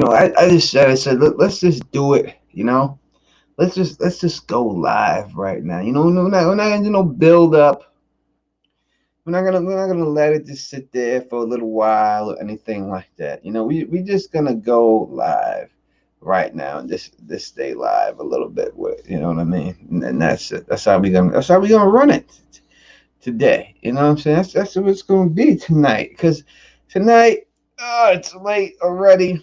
I said, let's just do it. Let's just go live right now. We're not gonna do no build up. We're not gonna let it just sit there for a little while or anything like that. We just gonna go live right now and just stay live a little bit with, you know what I mean? And that's it. That's how we gonna run it today. You know what I'm saying? That's what it's gonna be tonight. Cause tonight, oh, it's late already.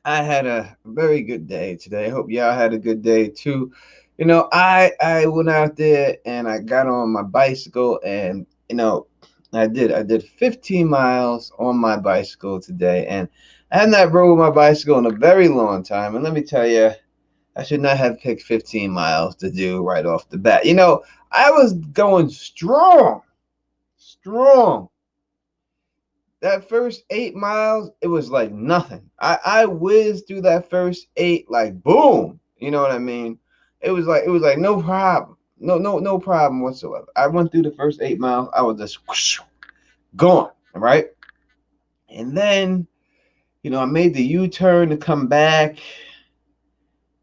I had a very good day today. I hope y'all had a good day too. I went out there and I got on my bicycle, and I did 15 miles on my bicycle today, and I had not rode my bicycle in a very long time. And let me tell you, I should not have picked 15 miles to do right off the bat. I was going strong, strong. That first 8 miles, it was like nothing. I whizzed through that first eight like boom. You know what I mean? It was like no problem. No problem whatsoever. I went through the first 8 miles. I was just whoosh, gone. All right. And then, I made the U-turn to come back.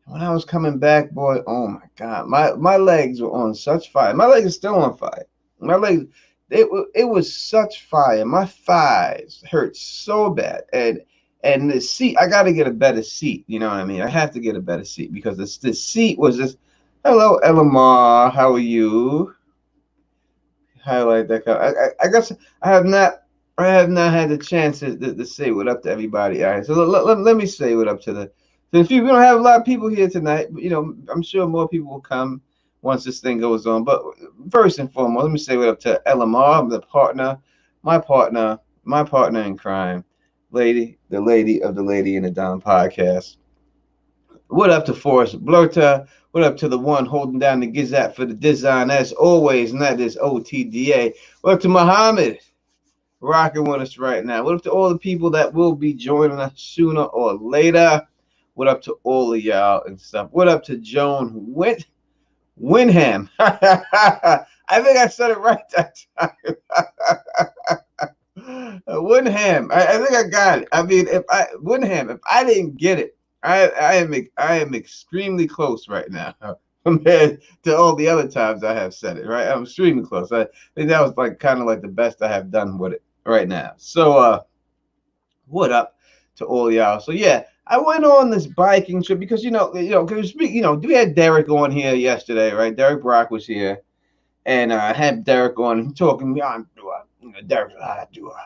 When I was coming back, boy, oh my God, my legs were on such fire. My legs are still on fire. My legs, it was such fire. My thighs hurt so bad, and the seat. I got to get a better seat. You know what I mean? I have to get a better seat because the seat was just, hello, Elamar, how are you? Highlight that. I guess I have not had the chance to say what up to everybody. All right, so let me say what up to the few. We don't have a lot of people here tonight, but I'm sure more people will come once this thing goes on. But first and foremost, let me say what up to LMR, my partner in crime, the lady of the Lady in the Don podcast. What up to Forrest Blurta? What up to the one holding down the Gizat for the design as always, and that is OTDA. What up to Muhammad? Rocking with us right now. What up to all the people that will be joining us sooner or later? What up to all of y'all and stuff? What up to Joan Winham? I think I said it right that time. Winham. I think I got it. I mean, if I didn't get it, I am extremely close right now compared to all the other times I have said it. Right, I'm extremely close. I think that was like kind of like the best I have done with it right now. So, what up to all y'all? So yeah, I went on this biking trip because because we had Derek on here yesterday, right? Derek Brock was here, and I had Derek on talking me on. Derek, I do an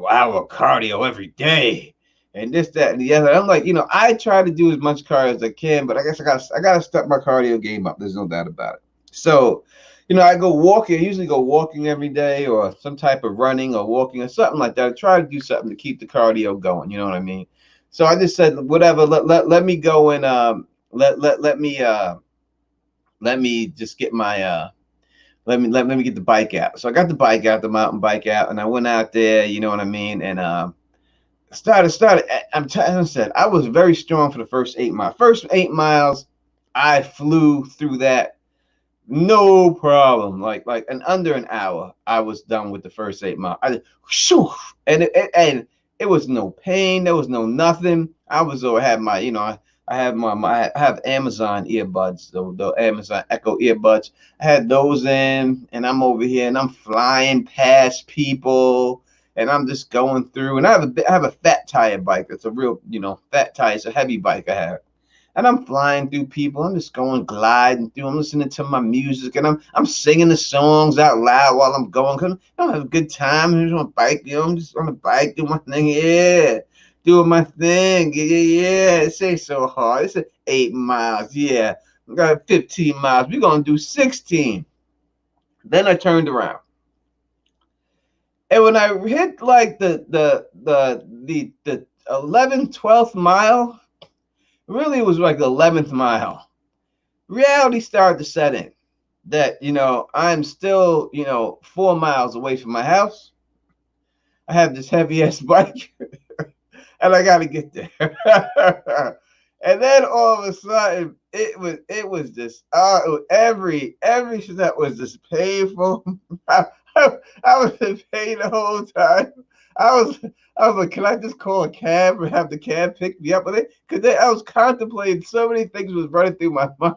hour cardio every day, and this, that, and the other. I'm like, I try to do as much cardio as I can, but I guess I gotta step my cardio game up. There's no doubt about it. So, I go walking. I usually go walking every day, or some type of running or walking or something like that. I try to do something to keep the cardio going. You know what I mean? So I just said, whatever. Let me go and let me just get my let me get the bike out. So I got the bike out, the mountain bike out, and I went out there. You know what I mean? And started. As I said, I was very strong for the first 8 miles. First 8 miles, I flew through that no problem. Like in under an hour, I was done with the first 8 miles. Shoo, and it was no pain. There was no nothing. I had my, I have Amazon earbuds, the Amazon Echo earbuds. I had those in, and I'm over here, and I'm flying past people, and I'm just going through. And I have a fat tire bike. It's a real, fat tire. It's a heavy bike I have. And I'm flying through people. I'm just going gliding through. I'm listening to my music, and I'm singing the songs out loud while I'm going. Cause I have a good time. I'm just on a bike, I'm just on a bike doing my thing. Yeah, doing my thing. Yeah. It ain't so hard. It's 8 miles. Yeah, we got 15 miles. We're gonna do 16. Then I turned around, and when I hit like the 11th, 12th mile, really it was like the 11th mile. Reality started to set in that, I'm still, 4 miles away from my house. I have this heavy ass bike and I got to get there. And then all of a sudden it was just, every step was just painful. I was in pain the whole time. I was I was like, can I just call a cab and have the cab pick me up? But because I was contemplating so many things was running through my mind.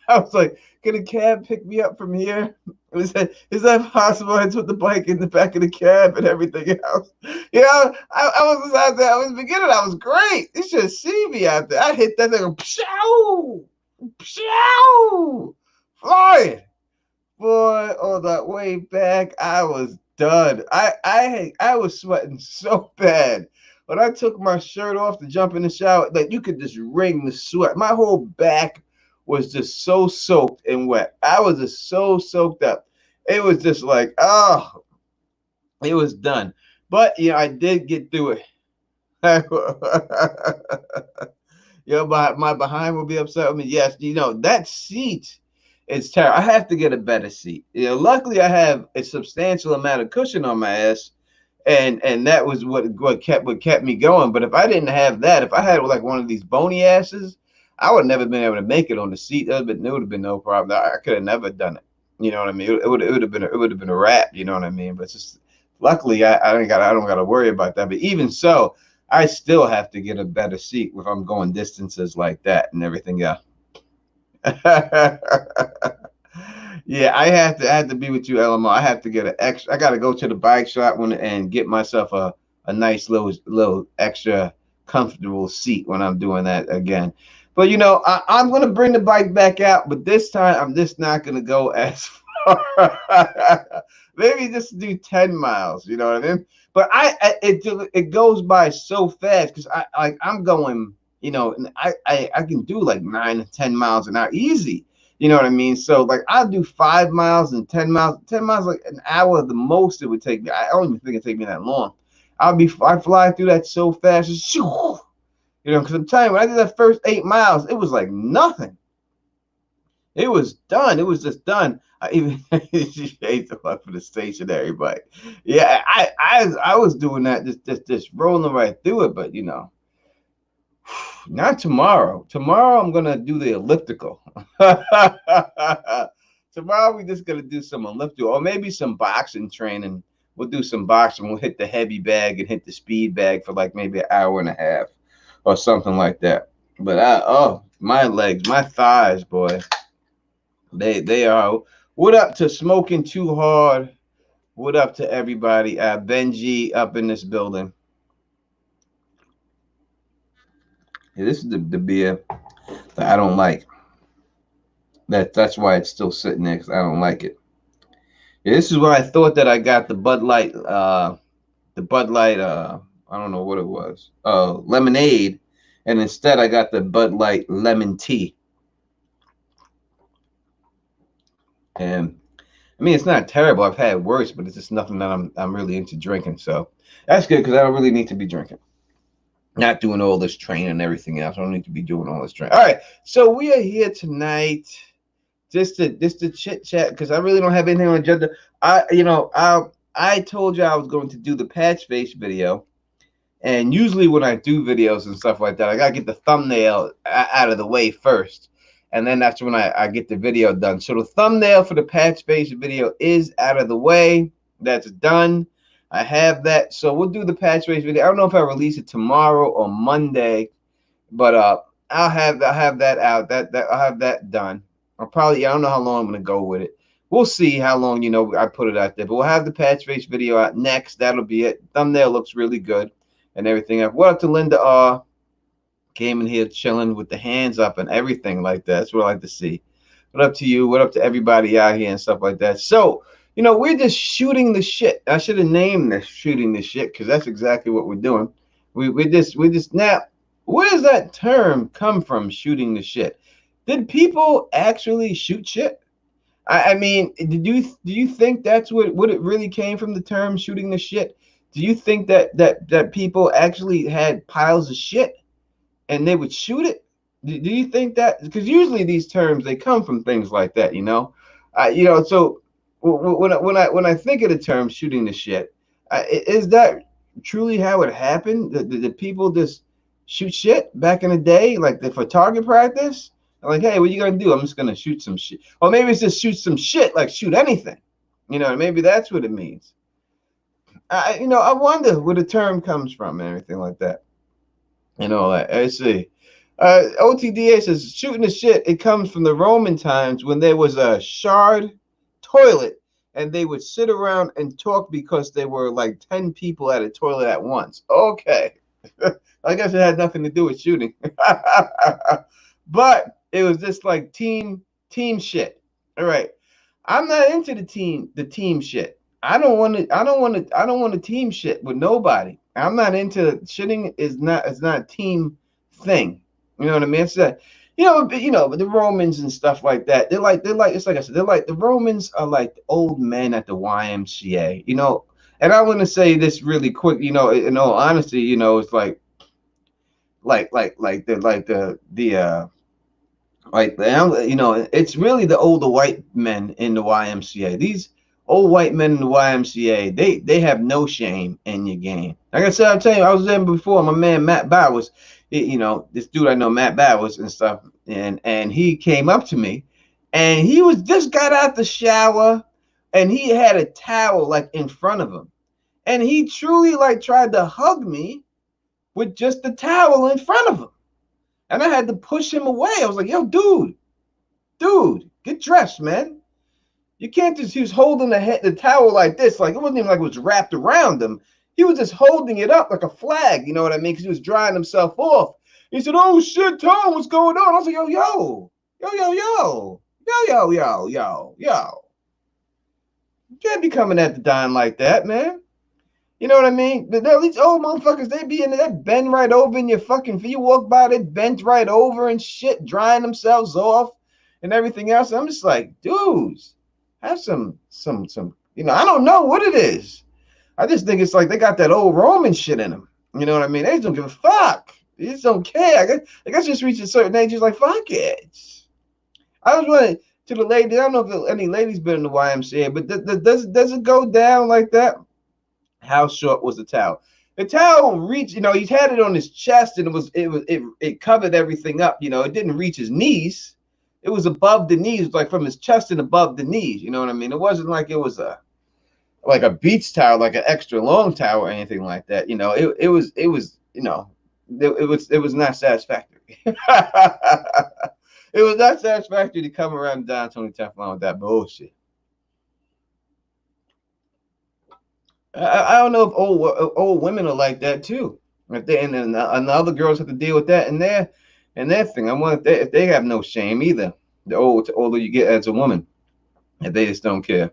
I was like, can a cab pick me up from here? Is that possible? I put the bike in the back of the cab and everything else. You know, I was out there. I was beginning. I was great. You should see me out there. I hit that thing. Pshow! Pshow! Flying. Boy, on that way back, I was done. I was sweating so bad. When I took my shirt off to jump in the shower, like you could just wring the sweat. My whole back was just so soaked and wet. I was just so soaked up. It was just like, oh, it was done. But I did get through it. My behind will be upset with me. Yes, that seat is terrible. I have to get a better seat. Luckily I have a substantial amount of cushion on my ass, and that was what kept me going. But if I didn't have that, if I had like one of these bony asses, I would have never been able to make it on the seat. It would have been no problem. I could have never done it. You know what I mean? It would have been a wrap. You know what I mean? But just luckily I don't got to worry about that. But even so, I still have to get a better seat if I'm going distances like that and everything else. Yeah, I had to be with you, LMO. I have to get an extra. I got to go to the bike shop and get myself a nice little extra comfortable seat when I'm doing that again. But I'm gonna bring the bike back out, but this time I'm just not gonna go as far. Maybe just do 10 miles. You know what I mean? But it goes by so fast because I'm going. I can do like 9 to 10 miles an hour easy. You know what I mean? So like I'll do 5 miles and 10 miles. 10 miles like an hour the most it would take me. I don't even think it'd take me that long. I fly through that so fast. Shoo, because I'm telling you, when I did that first 8 miles, it was like nothing. It was done. It was just done. I even hate the fuck for the stationary bike. Yeah, I was doing that, just rolling right through it, but not tomorrow. Tomorrow I'm gonna do the elliptical. Tomorrow we're just gonna do some elliptical, or maybe some boxing training. We'll do some boxing. We'll hit the heavy bag and hit the speed bag for like maybe an hour and a half or something like that. But my legs, my thighs, boy, they are. What up to Smoking Too Hard? What up to everybody? Benji up in this building. Yeah, this is the beer that I don't like. That's why it's still sitting there, because I don't like it. Yeah, this is where I thought that I got the Bud Light, I don't know what it was, lemonade, and instead I got the Bud Light lemon tea. And I mean, it's not terrible. I've had worse, but it's just nothing that I'm really into drinking. So that's good, because I don't really need to be drinking. Not doing all this training and everything else. I don't need to be doing all this training. All right, so we are here tonight just to chit chat, because I really don't have anything on the agenda. I told you I was going to do the patch face video, and usually when I do videos and stuff like that, I gotta get the thumbnail out of the way first, and then that's when I get the video done. So the thumbnail for the patch face video is out of the way. That's done. I have that. So we'll do the patch face video. I don't know if I release it tomorrow or Monday, but I'll have that out. I'll have that done. I don't know how long I'm gonna go with it. We'll see how long I put it out there. But we'll have the patch face video out next. That'll be it. Thumbnail looks really good and everything. What up to Linda R? Came in here chilling with the hands up and everything like that. That's what I like to see. What up to you? What up to everybody out here and stuff like that? So we're just shooting the shit. I should have named this shooting the shit, because that's exactly what we're doing. We just now. Where does that term come from? Shooting the shit. Did people actually shoot shit? I mean, do you think that's what it really came from, the term shooting the shit? Do you think that people actually had piles of shit and they would shoot it? Do you think that? Because usually these terms, they come from things like that, So when I think of the term shooting the shit, is that truly how it happened? Did people just shoot shit back in the day, like for target practice? Like, hey, what are you gonna do? I'm just gonna shoot some shit. Or maybe it's just shoot some shit, like shoot anything. Maybe that's what it means. I wonder where the term comes from and everything like that. And all that. I see. OTDA says shooting the shit. It comes from the Roman times when there was a shard toilet, and they would sit around and talk because there were like 10 people at a toilet at once. Okay, I guess it had nothing to do with shooting, but it was just like team shit. All right, I'm not into the team shit. I don't want to team shit with nobody. I'm not into shitting. Is not a team thing. You know what I mean? It's that the Romans and stuff like that. They're like it's like I said. They're like the Romans are like the old men at the YMCA. And I want to say this really quick. In all honesty, it's it's really the older white men in the YMCA. These old white men in the YMCA, they have no shame in your game. Like I said, I'll tell you, I was there before. My man Matt Bowers, this dude I know, Matt Bowers and stuff, and he came up to me, and he was just got out the shower, and he had a towel like in front of him, and he truly like tried to hug me with just the towel in front of him. And I had to push him away. I was like, yo, dude, get dressed, man. You can't just, he was holding the towel like this. Like, it wasn't even like it was wrapped around him. He was just holding it up like a flag, you know what I mean? Because he was drying himself off. He said, oh, shit, Tom, what's going on? I was like, yo. You can't be coming at the dime like that, man. You know what I mean? But these old motherfuckers, they be in there, they bend right over in your fucking feet. You walk by, they bent right over and shit, drying themselves off and everything else. I'm just like, dudes, have some. I don't know what it is. I just think it's like they got that old Roman shit in them. You know what I mean? They just don't give a fuck. They just don't care. I guess just reach a certain age, just like fuck it. I was wondering to the lady. I don't know if any ladies been in the YMCA, but does it go down like that? How short was the towel? The towel reached, he had it on his chest, and it covered everything up. It didn't reach his knees. It was above the knees, like from his chest and above the knees. You know what I mean? It wasn't like it was like a beach towel, like an extra long towel or anything like that. It was not satisfactory. It was not satisfactory to come around down Tony Teflon with that bullshit. I don't know if old women are like that too. If they and the other girls have to deal with that and their thing. I wonder if they have no shame either. The older you get as a woman, if they just don't care.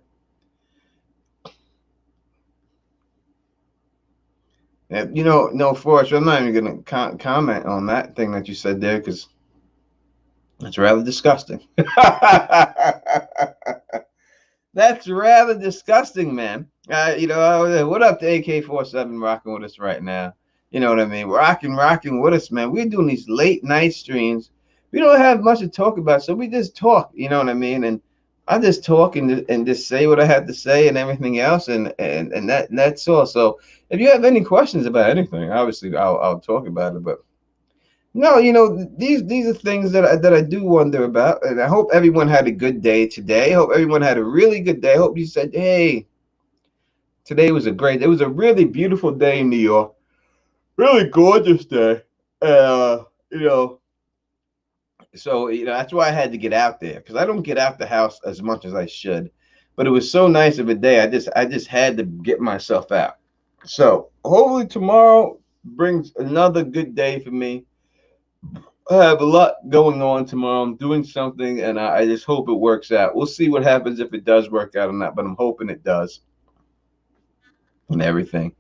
And, no, Forrest, I'm not even gonna comment on that thing that you said there because it's rather disgusting. That's rather disgusting, man. What up to AK-47 rocking with us right now? You know what I mean? Rocking with us, man. We're doing these late night streams. We don't have much to talk about, so we just talk. You know what I mean? And I just talk and just say what I have to say and everything else, and that's all. So if you have any questions about anything, obviously I'll talk about it. But no, these are things that I do wonder about, and I hope everyone had a good day today. I hope everyone had a really good day. I hope you said, hey. Today was it was a really beautiful day in New York. Really gorgeous day. Uh, you know, so that's why I had to get out there because I don't get out the house as much as I should. But it was so nice of a day. I just had to get myself out. So hopefully tomorrow brings another good day for me. I have a lot going on tomorrow. I'm doing something, and I just hope it works out. We'll see what happens if it does work out or not, but I'm hoping it does and everything.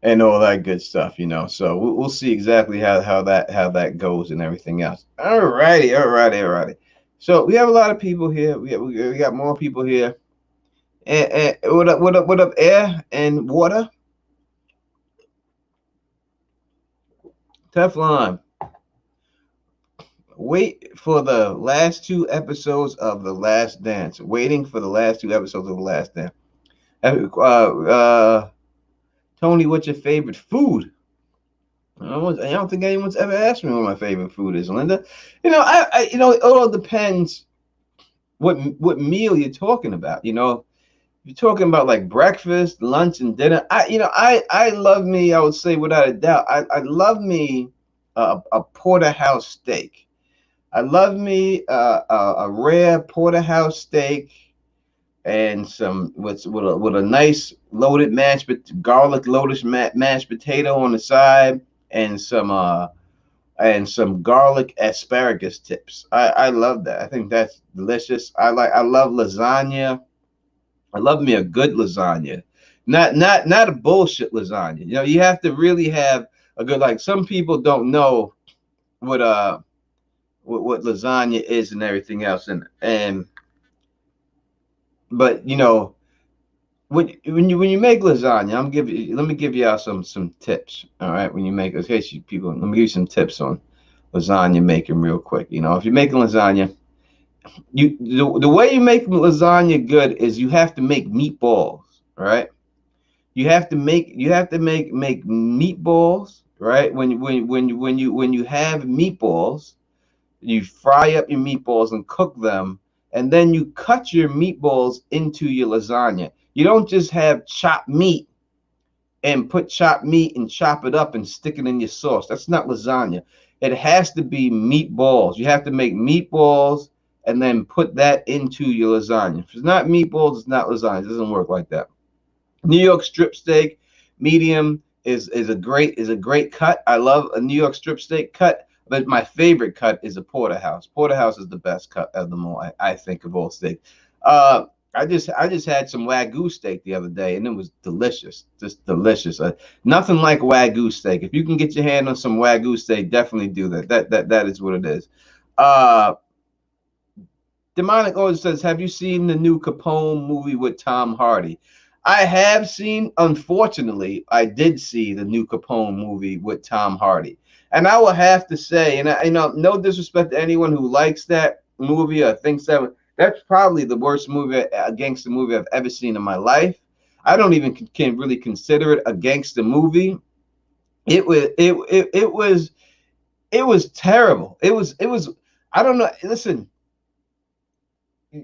And all that good stuff. So we'll see exactly how that goes and everything else. Alrighty. So we have a lot of people here. We got more people here. And what up, air and water? Teflon. Wait for the last two episodes of The Last Dance. Waiting for the last two episodes of The Last Dance. Tony, what's your favorite food? I don't think anyone's ever asked me what my favorite food is, Linda. It all depends what meal you're talking about. you're talking about like breakfast, lunch, and dinner. I love me. I would say without a doubt, I love me a porterhouse steak. I love me a rare porterhouse steak and some with a nice loaded garlic loaded mashed potato on the side and some garlic asparagus tips. I love that. I think that's delicious. I love lasagna. I love me a good lasagna. Not a bullshit lasagna. You know, you have to really have a good, like, some people don't know what what lasagna is and everything else, and but you know, when you make lasagna, let me give you out some tips. All right, when you make, in case you people, let me give you some tips on lasagna making real quick. You know, if you're making lasagna, the way you make lasagna good is you have to make meatballs. All right, you have to make meatballs. Right, when you have meatballs, you fry up your meatballs and cook them, and then you cut your meatballs into your lasagna. You don't just have chopped meat and put chopped meat and chop it up and stick it in your sauce. That's not lasagna. It has to be meatballs. You have to make meatballs and then put that into your lasagna. If it's not meatballs, it's not lasagna. It doesn't work like that. New York strip steak, medium is a great cut. I love a New York strip steak cut, but my favorite cut is a porterhouse. Porterhouse is the best cut of them all. I think of all steak. Uh, I just had some wagyu steak the other day, and it was delicious, just delicious. Nothing like wagyu steak. If you can get your hand on some wagyu steak, definitely do that. That is what it is. Uh, Demonic Order says, "Have you seen the new Capone movie with Tom Hardy?" I have seen. Unfortunately, I did see the new Capone movie with Tom Hardy, and I will have to say, and no disrespect to anyone who likes that movie or thinks that's probably the worst movie, a gangster movie I've ever seen in my life. I don't even can really consider it a gangster movie. It was terrible. It was. I don't know. Listen,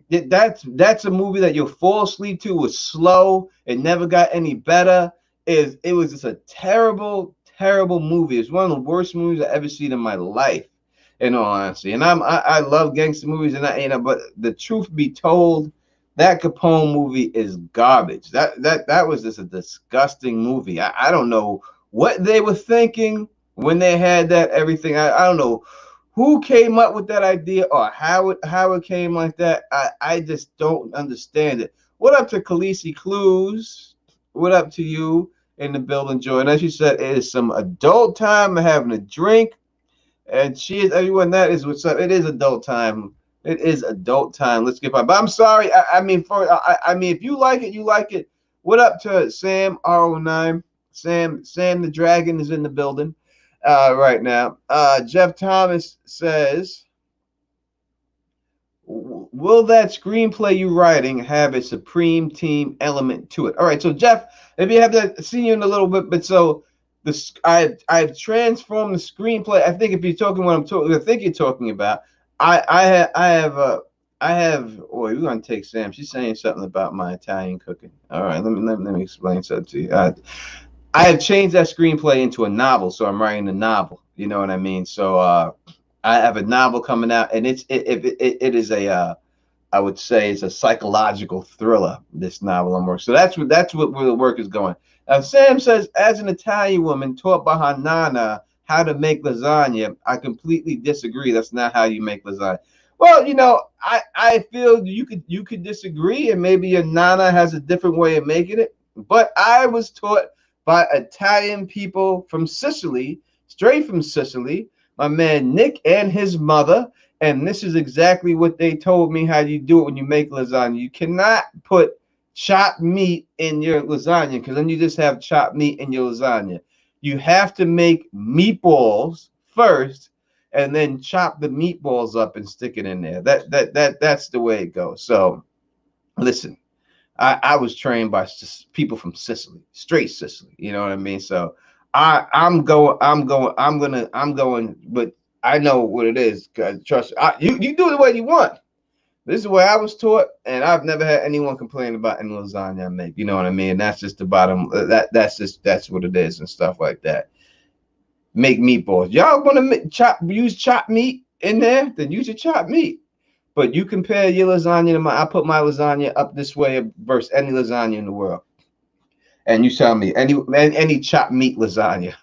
that's a movie that you'll fall asleep to. It was slow. It never got any better. It was just a terrible, terrible movie. It's one of the worst movies I've ever seen in my life, in all honesty. And I love gangster movies, and but the truth be told, that Capone movie is garbage. That was just a disgusting movie. I don't know what they were thinking when they had that everything. I don't know who came up with that idea or how it came like that. I just don't understand it. What up to Khaleesi Clues? What up to you in the building, Joy? And as you said, it is some adult time, having a drink, and she is everyone. That is what's up. It is adult time. It is adult time. Let's get by. But I'm sorry. I mean, if you like it, you like it. What up to Sam R09? Sam the Dragon is in the building right now. Jeff Thomas says, "Will that screenplay you writing have a supreme team element to it?" All right, so Jeff, if you have that, see you in a little bit, but so I've transformed the screenplay. I think if you're talking what I'm talking, I think you're talking about. I have. Oh, we're gonna take Sam. She's saying something about my Italian cooking. All right, let me explain something to you. I have changed that screenplay into a novel, so I'm writing a novel. You know what I mean? So I have a novel coming out, and it is I would say it's a psychological thriller. This novel I'm working. So that's what where the work is going. Now Sam says, as an Italian woman taught by her nana how to make lasagna, I completely disagree. That's not how you make lasagna. Well, I feel you could disagree, and maybe your nana has a different way of making it. But I was taught by Italian people from Sicily, straight from Sicily, my man Nick and his mother. And this is exactly what they told me how you do it when you make lasagna. You cannot put chopped meat in your lasagna because then you just have chopped meat in your lasagna. You have to make meatballs first and then chop the meatballs up and stick it in there. That's the way it goes. So listen, I was trained by people from Sicily, straight Sicily. You know what I mean? So I'm going, but I know what it is. Trust me, you do it the way you want. This is the way I was taught, and I've never had anyone complain about any lasagna I make. You know what I mean? That's just the bottom. That's what it is and stuff like that. Make meatballs. Y'all want to use chopped meat in there? Then use your chopped meat. But you compare your lasagna to my. I put my lasagna up this way versus any lasagna in the world, and you tell me any chopped meat lasagna.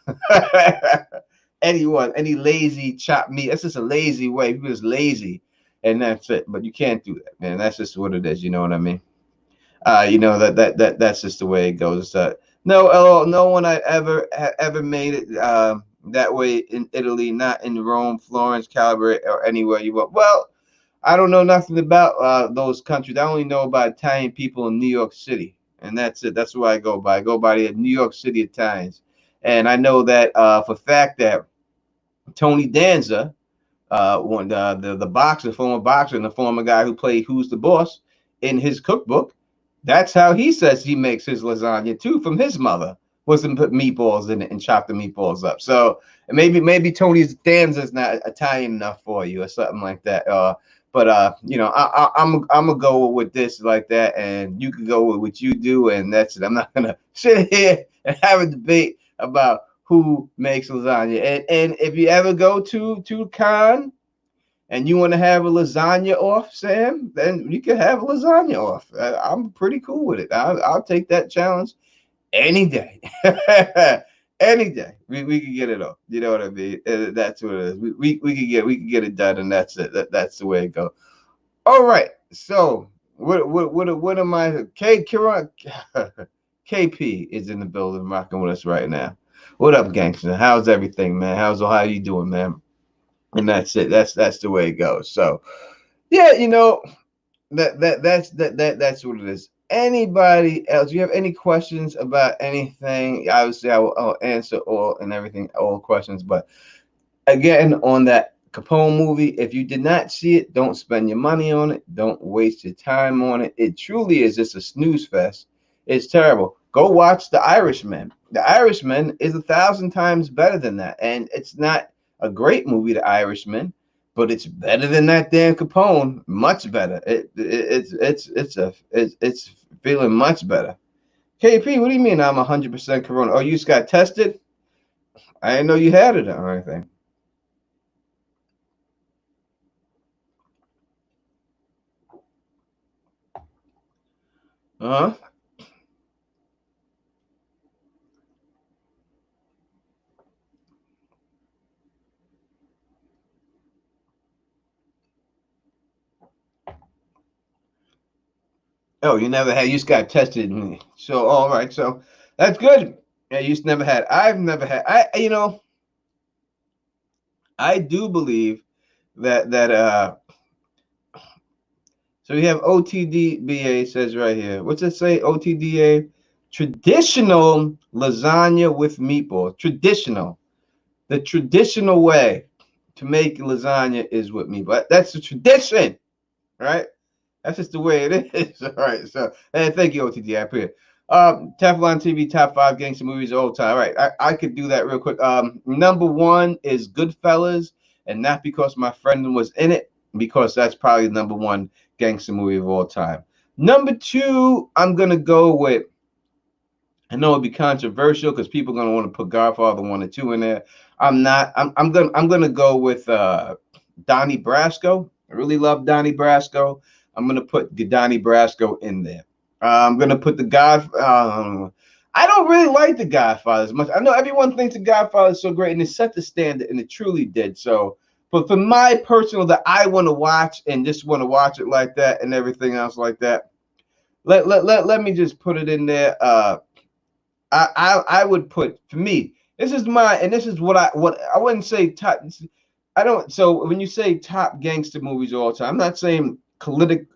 Anyone, any lazy chopped meat. That's just a lazy way. People just lazy, and that's it. But you can't do that, man. That's just what it is. You know what I mean? You know that's just the way it goes. No one I ever made it that way in Italy, not in Rome, Florence, Calabria, or anywhere you want. Well, I don't know nothing about those countries. I only know about Italian people in New York City, and that's it. That's what I go by. I go by the New York City Italians, and I know that for fact that Tony Danza, the boxer, former boxer, and the former guy who played Who's the Boss in his cookbook. That's how he says he makes his lasagna too, from his mother. Was to put meatballs in it and chop the meatballs up. So maybe Tony's Danza's not Italian enough for you or something like that. But you know, I'm gonna go with this like that, and you can go with what you do, and that's it. I'm not gonna sit here and have a debate about who makes lasagna. And if you ever go to Cannes and you want to have a lasagna off, Sam, then you can have a lasagna off. I'm pretty cool with it. I'll take that challenge any day. Any day. We can get it off. You know what I mean? That's what it is. We can get it done, and that's it. That's the way it goes. All right. So what am I? KP is in the building, rocking with us right now. What up, gangster? How's everything, man? How you doing, man? And that's it. That's the way it goes. So yeah, you know that's what it is. Anybody else? Do you have any questions about anything? Obviously, I'll answer all and everything, all questions. But again, on that Capone movie, if you did not see it, don't spend your money on it. Don't waste your time on it. It truly is just a snooze fest. It's terrible. Go watch The Irishman. The Irishman is 1,000 times better than that, and it's not a great movie, The Irishman, but it's better than that damn Capone. Much better. It's feeling much better. KP, what do you mean I'm 100% Corona? Oh, you just got tested? I didn't know you had it or anything. Uh-huh. Oh, you never had. You just got tested. So, all right. So that's good. Yeah, you just never had. I've never had. I do believe that. So we have OTDBA says right here. What's it say? OTDA, traditional lasagna with meatballs. Traditional. The traditional way to make lasagna is with meatballs. That's the tradition, right? That's just the way it is. All right. So, and thank you, OTD. I appreciate it. Teflon TV top 5 gangster movies of all time. All right. I could do that real quick. Number 1 is Goodfellas, and not because my friend was in it, because that's probably the number 1 gangster movie of all time. Number 2, I'm gonna go with. I know it'd be controversial because people are gonna want to put Godfather 1 and 2 in there. I'm not. I'm gonna go with Donnie Brasco. I really love Donnie Brasco. I'm gonna put Donnie Brasco in there. I'm gonna put the God. I don't really like the Godfather as much. I know everyone thinks the Godfather is so great, and it set the standard, and it truly did. So, but for my personal that I want to watch and just want to watch it like that and everything else like that, let me just put it in there. I would put, for me, this is my, and this is what I wouldn't say top. I don't. So when you say top gangster movies of all time, I'm not saying acclaimed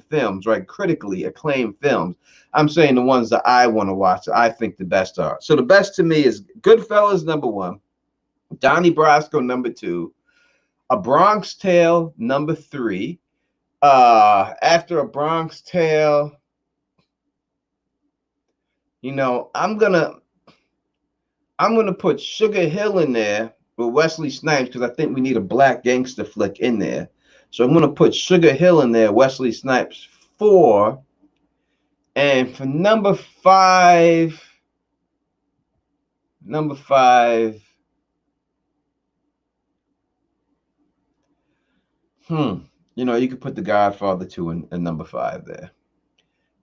films, right? Critically acclaimed films. I'm saying the ones that I want to watch, that I think the best are. So the best to me is Goodfellas number 1, Donnie Brasco number 2, A Bronx Tale number 3. After A Bronx Tale, you know, I'm gonna put Sugar Hill in there, with Wesley Snipes because I think we need a black gangster flick in there. So I'm gonna put Sugar Hill in there, Wesley Snipes 4, and for number five, hmm, you could put The Godfather 2 in number 5 there.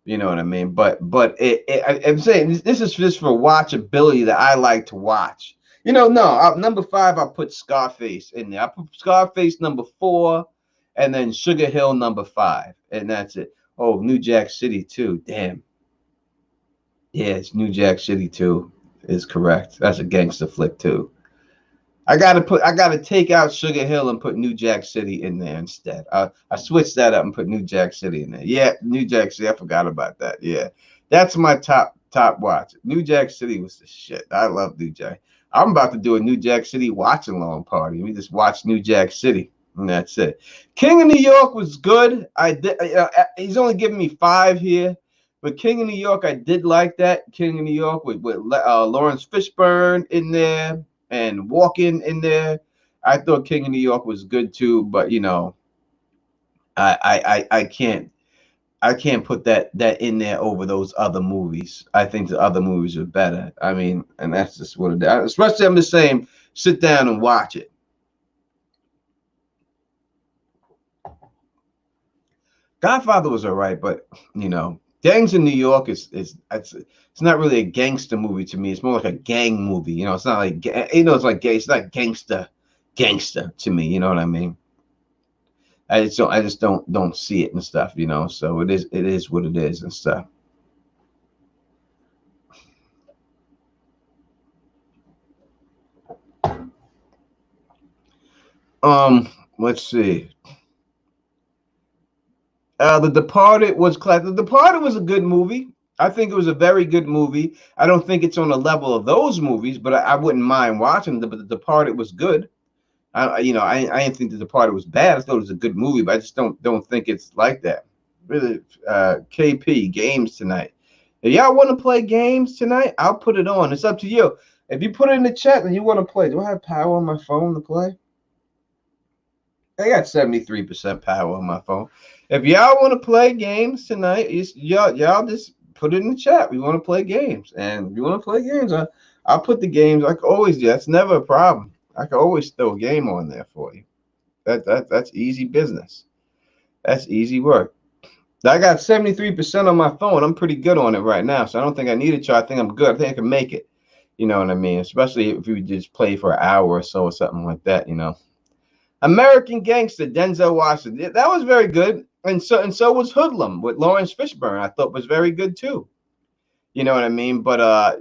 You know what I mean? But I'm saying this is just for watchability that I like to watch. No, number 5, I'll put Scarface in there. I put Scarface number 4, and then Sugar Hill number 5, and that's it. Oh, New Jack City too. Damn. Yeah, it's New Jack City too. Is correct. That's a gangster flick too. I gotta take out Sugar Hill and put New Jack City in there instead. I switched that up and put New Jack City in there. Yeah, New Jack City. I forgot about that. Yeah, that's my top watch. New Jack City was the shit. I love New Jack. I'm about to do a New Jack City watch along party. We just watch New Jack City and that's it. King of New York was good. I did. He's only giving me 5 here. But King of New York, I did like that. King of New York with Lawrence Fishburne in there and Walking in there. I thought King of New York was good too, but I can't put that in there over those other movies. I think the other movies are better. I mean, and that's just what it is. Especially, I'm just saying, sit down and watch it. Godfather was all right, but Gangs in New York is it's not really a gangster movie to me. It's more like a gang movie. It's not like it's like gay. It's not gangster to me. You know what I mean? I just don't see it and stuff. So it is what it is and stuff. Let's see. The Departed was class. The Departed was a good movie. I think it was a very good movie. I don't think it's on the level of those movies, but I wouldn't mind watching it. But The Departed was good. I didn't think The Departed was bad. I thought it was a good movie, but I just don't think it's like that. Really, KP games tonight. If y'all want to play games tonight, I'll put it on. It's up to you. If you put it in the chat and you want to play, do I have power on my phone to play? I got 73% power on my phone. If y'all want to play games tonight, y'all just put it in the chat. We want to play games, and if you want to play games, I'll put the games. I can always do. That's never a problem. I can always throw a game on there for you. That's easy business. That's easy work. I got 73% on my phone. I'm pretty good on it right now, so I don't think I need a chart. I think I'm good. I think I can make it. You know what I mean? Especially if we just play for an hour or so or something like that. American Gangster, Denzel Washington. That was very good, and so was Hoodlum with Lawrence Fishburne. I thought was very good too. You know what I mean? But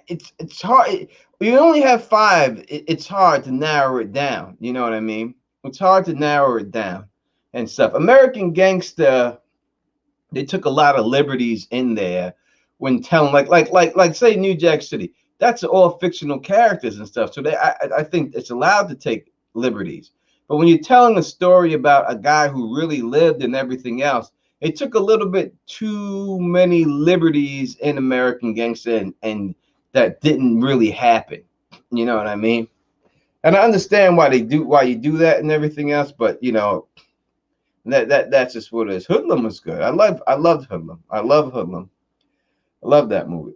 it's hard. You only have 5. It's hard to narrow it down. You know what I mean? It's hard to narrow it down and stuff. American Gangster, they took a lot of liberties in there when telling like say New Jack City. That's all fictional characters and stuff. So I think it's allowed to take liberties. But when you're telling a story about a guy who really lived and everything else, it took a little bit too many liberties in American Gangster, and that didn't really happen. You know what I mean? And I understand why you do that and everything else, but that's just what it is. Hoodlum was good. I loved Hoodlum. I love Hoodlum. I love that movie.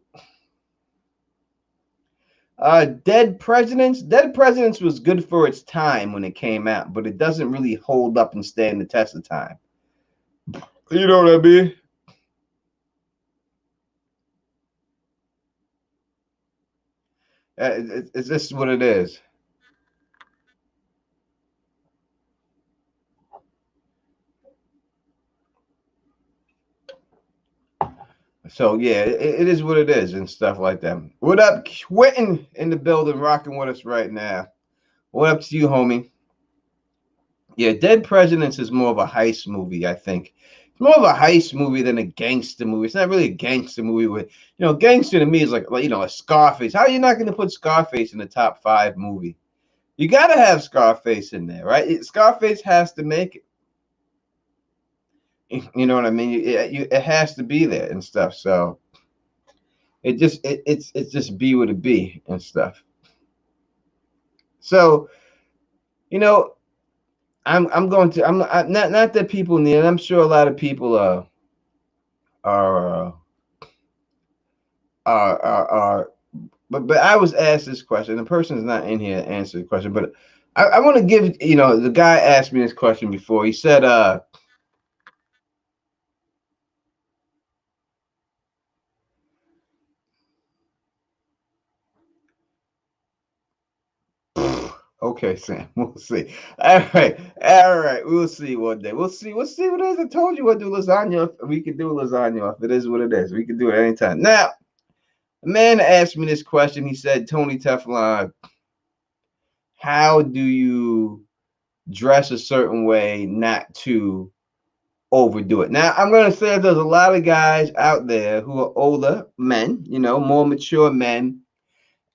Dead Presidents. Dead Presidents was good for its time when it came out, but it doesn't really hold up and stand the test of time. You know what I mean? It's just what it is. So yeah, it is what it is and stuff like that. What up, Quentin in the building, rocking with us right now. What up to you, homie? Yeah, Dead Presidents is more of a heist movie, I think. It's more of a heist movie than a gangster movie. It's not really a gangster movie with, gangster to me is like a Scarface. How are you not going to put Scarface in the top 5 movie? You got to have Scarface in there, right? Scarface has to make it. You know what I mean? It has to be there and stuff. So It's just be with a B and stuff. So you know, I'm going to not that people need it. I'm sure a lot of people are are but I was asked this question. The person's not in here to answer the question, but I want to give the guy asked me this question before. He said, okay, Sam, we'll see. All right, we'll see one day. We'll see what it is. I told you we'll do lasagna. We can do lasagna if it is what it is. We can do it anytime. Now, a man asked me this question. He said, Tony Teflon, how do you dress a certain way not to overdo it? Now, I'm going to say there's a lot of guys out there who are older men, more mature men,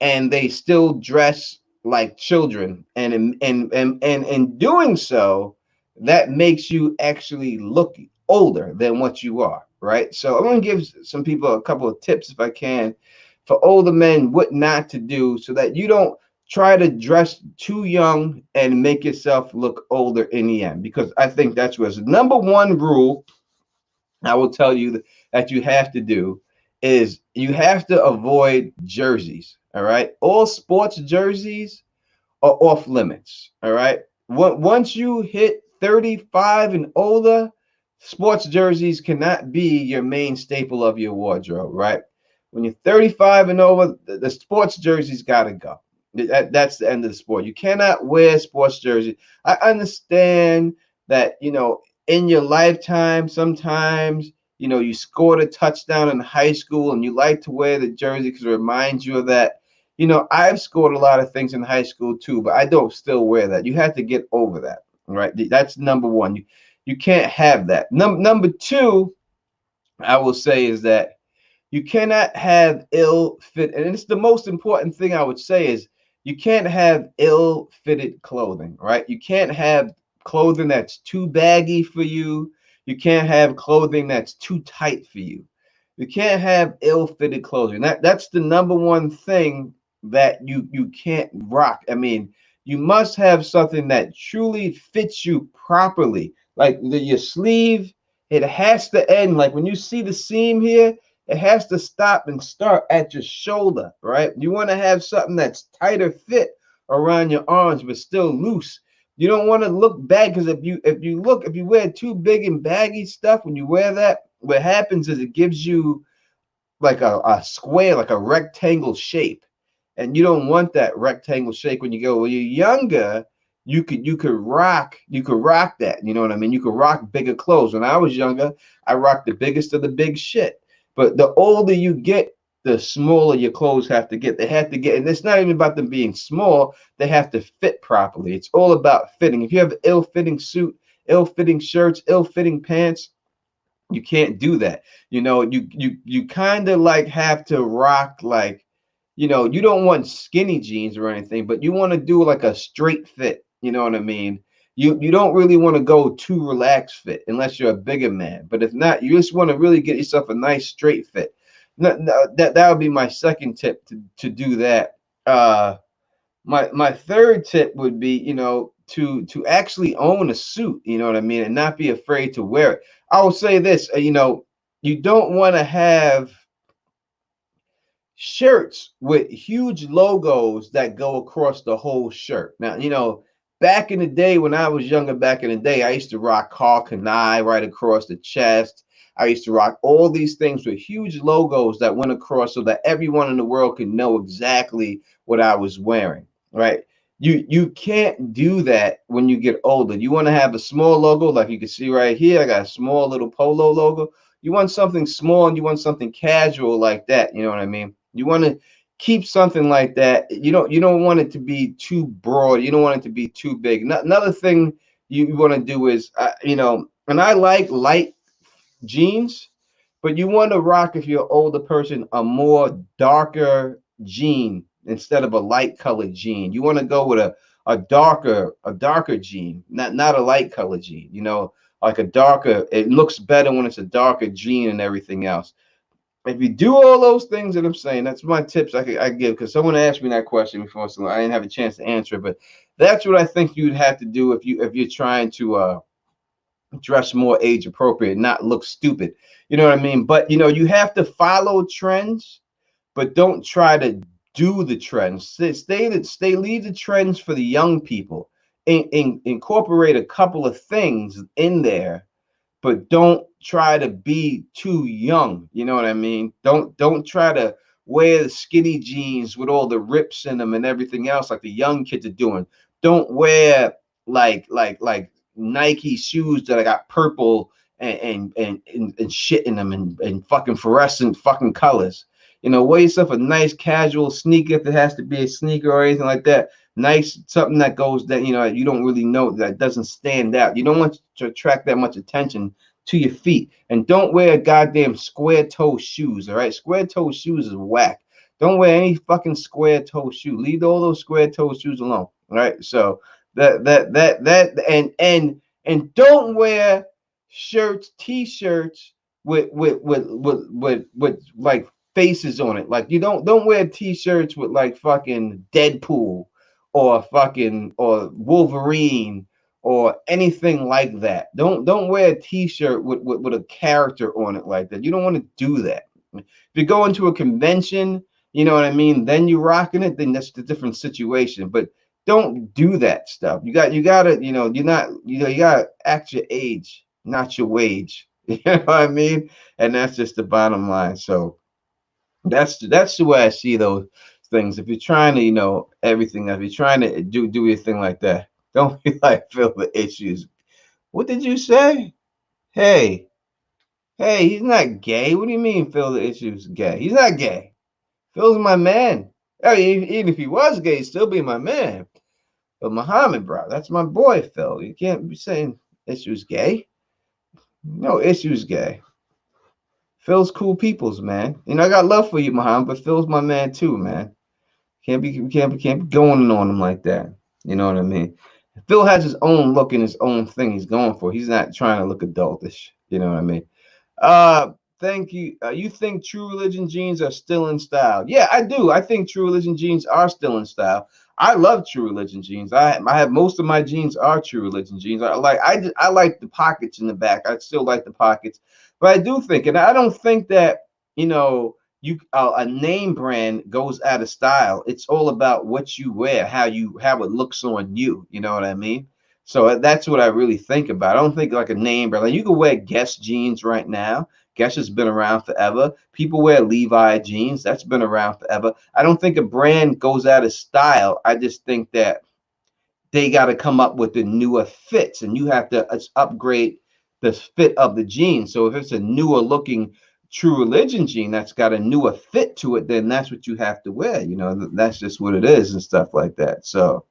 and they still dress like children. And in doing so, that makes you actually look older than what you are, right? So I'm going to give some people a couple of tips, if I can, for older men, what not to do so that you don't try to dress too young and make yourself look older in the end. Because I think that's what's number one rule I will tell you that you have to do is you have to avoid jerseys. All right. All sports jerseys are off limits. All right. Once you hit 35 and older, sports jerseys cannot be your main staple of your wardrobe. Right. When you're 35 and over, the sports jerseys got to go. That's the end of the sport. You cannot wear sports jerseys. I understand that, in your lifetime, sometimes, you scored a touchdown in high school and you like to wear the jersey because it reminds you of that. I've scored a lot of things in high school too, but I don't still wear that. You have to get over that, right? That's number one. You can't have that. Number two, I will say is that you cannot have ill fit, and it's the most important thing I would say is you can't have ill fitted clothing, right? You can't have clothing that's too baggy for you. You can't have clothing that's too tight for you. You can't have ill fitted clothing. That's the number one thing that you can't rock. I mean, you must have something that truly fits you properly. Like your sleeve, it has to end. Like when you see the seam here, it has to stop and start at your shoulder, right? You want to have something that's tighter fit around your arms, but still loose. You don't want to look bad because if you wear too big and baggy stuff, when you wear that, what happens is it gives you like a square, like a rectangle shape. And you don't want that rectangle shape when you go. When you're younger, you could rock that. You know what I mean? You could rock bigger clothes. When I was younger, I rocked the biggest of the big shit. But the older you get, the smaller your clothes have to get. They have to get, and it's not even about them being small, they have to fit properly. It's all about fitting. If you have an ill-fitting suit, ill-fitting shirts, ill-fitting pants, you can't do that. You kind of like have to rock like, you don't want skinny jeans or anything, but you want to do like a straight fit. You know what I mean? You don't really want to go too relaxed fit unless you're a bigger man. But if not, you just want to really get yourself a nice straight fit. No, no, that would be my second tip to do that. My third tip would be, to actually own a suit, you know what I mean, and not be afraid to wear it. I will say this, you don't want to have shirts with huge logos that go across the whole shirt. Now, back in the day when I was younger, back in the day, I used to rock Carl Kanai right across the chest. I used to rock all these things with huge logos that went across so that everyone in the world could know exactly what I was wearing, right? You can't do that when you get older. You want to have a small logo, like you can see right here. I got a small little polo logo. You want something small and you want something casual like that. You know what I mean? You want to keep something like that. You don't want it to be too broad. You don't want it to be too big. Another thing you want to do is, and I like light jeans, but you want to rock, if you're an older person, a more darker jean instead of a light colored jean. You want to go with a darker jean, not a light colored jean. Like a darker. It looks better when it's a darker jean and everything else. if you do all those things that I'm saying, that's my tips I give, because someone asked me that question before, so I didn't have a chance to answer it. But that's what I think you'd have to do if you're trying to dress more age appropriate, not look stupid. You know what I mean? But you have to follow trends, but don't try to do the trends. Leave the trends for the young people. Incorporate a couple of things in there, but don't try to be too young. You know what I mean? Don't try to wear the skinny jeans with all the rips in them and everything else like the young kids are doing. Don't wear like Nike shoes that I got purple and shit in them and fucking fluorescent fucking colors. Wear yourself a nice casual sneaker if it has to be a sneaker or anything like that. Nice something that goes that you don't really know, that doesn't stand out. You don't want to attract that much attention to your feet. And don't wear goddamn square toe shoes. All right, square toe shoes is whack. Don't wear any fucking square toe shoe. Leave all those square toe shoes alone. All right. So and don't wear t-shirts with like faces on it. Like, you don't wear t-shirts with like fucking Deadpool or Wolverine or anything like that. Don't wear a t-shirt with a character on it like that. You don't want to do that. If you go into a convention, you know what I mean, then you're rocking it, then that's a different situation. But don't do that stuff. You gotta, you gotta act your age, not your wage. You know what I mean? And that's just the bottom line. So that's the way I see those things. If you're trying to, everything, if you're trying to do your thing like that, don't be like feel the issues. What did you say? Hey, hey, he's not gay. What do you mean Phil the issues gay? He's not gay. Phil's my man. I mean, even if he was gay, he'd still be my man. But Muhammad, bro, that's my boy, Phil. You can't be saying issues gay. No issues gay. Phil's cool peoples, man. I got love for you, Muhammad, but Phil's my man too, man. Can't be going on him like that. You know what I mean? Phil has his own look and his own thing he's going for. He's not trying to look adultish. You know what I mean? Uh, Thank you. You think True Religion jeans are still in style? Yeah, I do. I think True Religion jeans are still in style. I love True Religion jeans. I have most of my jeans are True Religion jeans. I like the pockets in the back. I still like the pockets, but I do think, and I don't think that you know a name brand goes out of style. It's all about what you wear, how it looks on you. You know what I mean? So that's what I really think about. I don't think like a name brand. Like, you can wear Guess jeans right now. Guess has been around forever. People wear Levi jeans. That's been around forever. I don't think a brand goes out of style. I just think that they got to come up with the newer fits, and you have to upgrade the fit of the jean. So if it's a newer looking True Religion jean that's got a newer fit to it, then that's what you have to wear. That's just what it is and stuff like that. So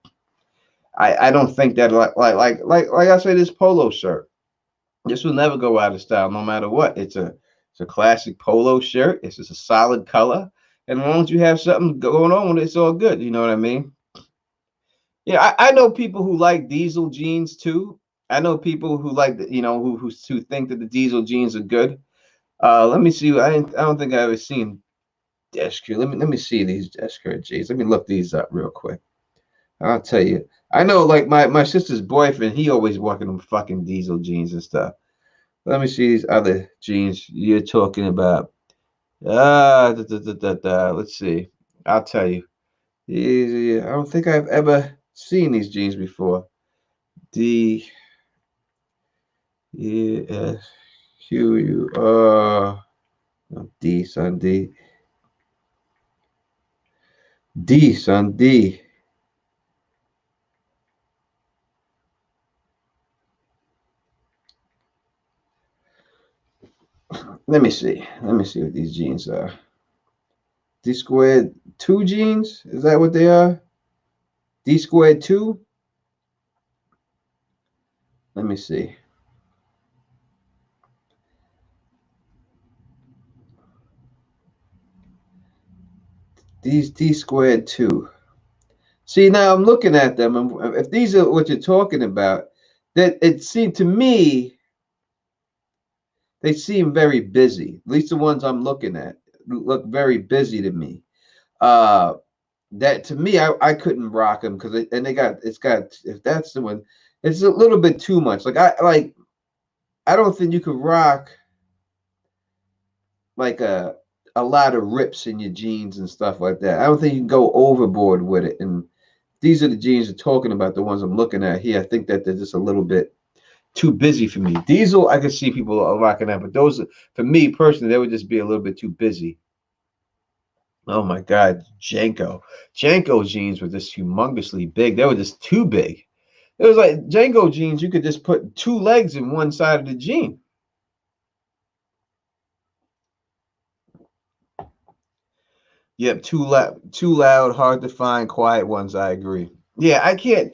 I don't think that like I say, this polo shirt. This will never go out of style, no matter what. It's a classic polo shirt. It's just a solid color, and as long as you have something going on with it, it's all good. You know what I mean? Yeah, I know people who like diesel jeans too. I know people who like who think that the diesel jeans are good. Let me see. I don't think I ever seen desk crew. Let me see these desk crew jeans. Let me look these up real quick. I'll tell you. I know, like my sister's boyfriend, he always walking them fucking diesel jeans and stuff. Let me see these other jeans you're talking about. Let's see. I'll tell you. I don't think I've ever seen these jeans before. D E S Q U no, D son D D son D. Let me see. Let me see what these jeans are. D squared 2 jeans? Is that what they are? D squared 2? Let me see. These D squared 2. See, now I'm looking at them, and if these are what you're talking about, that it seemed to me they seem very busy. At least the ones I'm looking at. look very busy to me. Uh, that to me, I couldn't rock them because and they got it's got if that's the one, it's a little bit too much. I don't think you could rock like a lot of rips in your jeans and stuff like that. I don't think you can go overboard with it. And these are the jeans you're talking about, the ones I'm looking at here. I think that they're just a little bit too busy for me. Diesel, I can see people are rocking that, but those, for me personally, they would just be a little bit too busy. Oh my God, Janko jeans were just humongously big. They were just too big. It was like Janko jeans, you could just put two legs in one side of the jean. Yep, too loud, hard to find, quiet ones. I agree. Yeah, I can't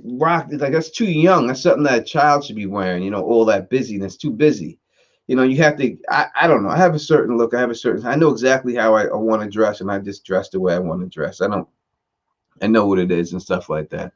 rock it. Like that's too young. That's something that a child should be wearing. All that busyness, too busy. You have to. I don't know. I have a certain look. I have a certain. I know exactly how I want to dress, and I just dress the way I want to dress. I don't. I know what it is and stuff like that.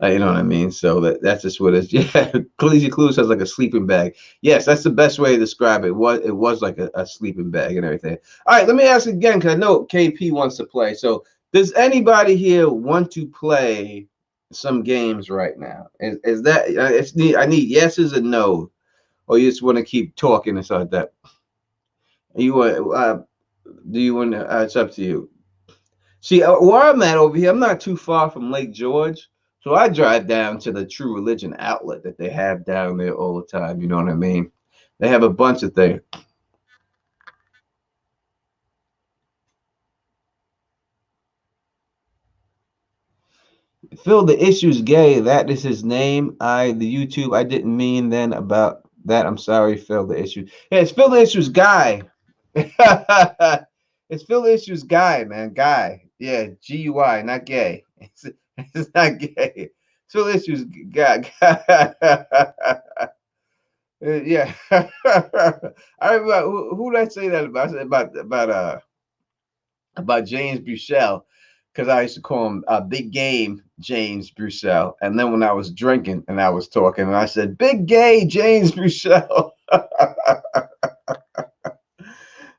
You know what I mean? So that's just what it is. Yeah, Khaleesi Clue says like a sleeping bag. Yes, that's the best way to describe it. It was like a sleeping bag and everything. All right, let me ask again because I know KP wants to play. So does anybody here want to play some games right now? Is that I need yeses and no, or you just want to keep talking and stuff like that? You want? Do you want? It's up to you. See, where I'm at over here, I'm not too far from Lake George. So I drive down to the True Religion outlet that they have down there all the time. You know what I mean? They have a bunch of things. Phil the Issue's gay. That is his name. The YouTube. I didn't mean then about that. I'm sorry, Phil the Issue. Yeah, it's Phil the Issue's guy. It's Phil the Issue's guy, man. Guy. Yeah, GUI, not gay. It's not gay. It's Phil the Issue's guy. Yeah. I remember who did I say that about? I said about James Buchel because I used to call him Big Game James Buchel. And then when I was drinking and I was talking, and I said Big Gay James Buchel.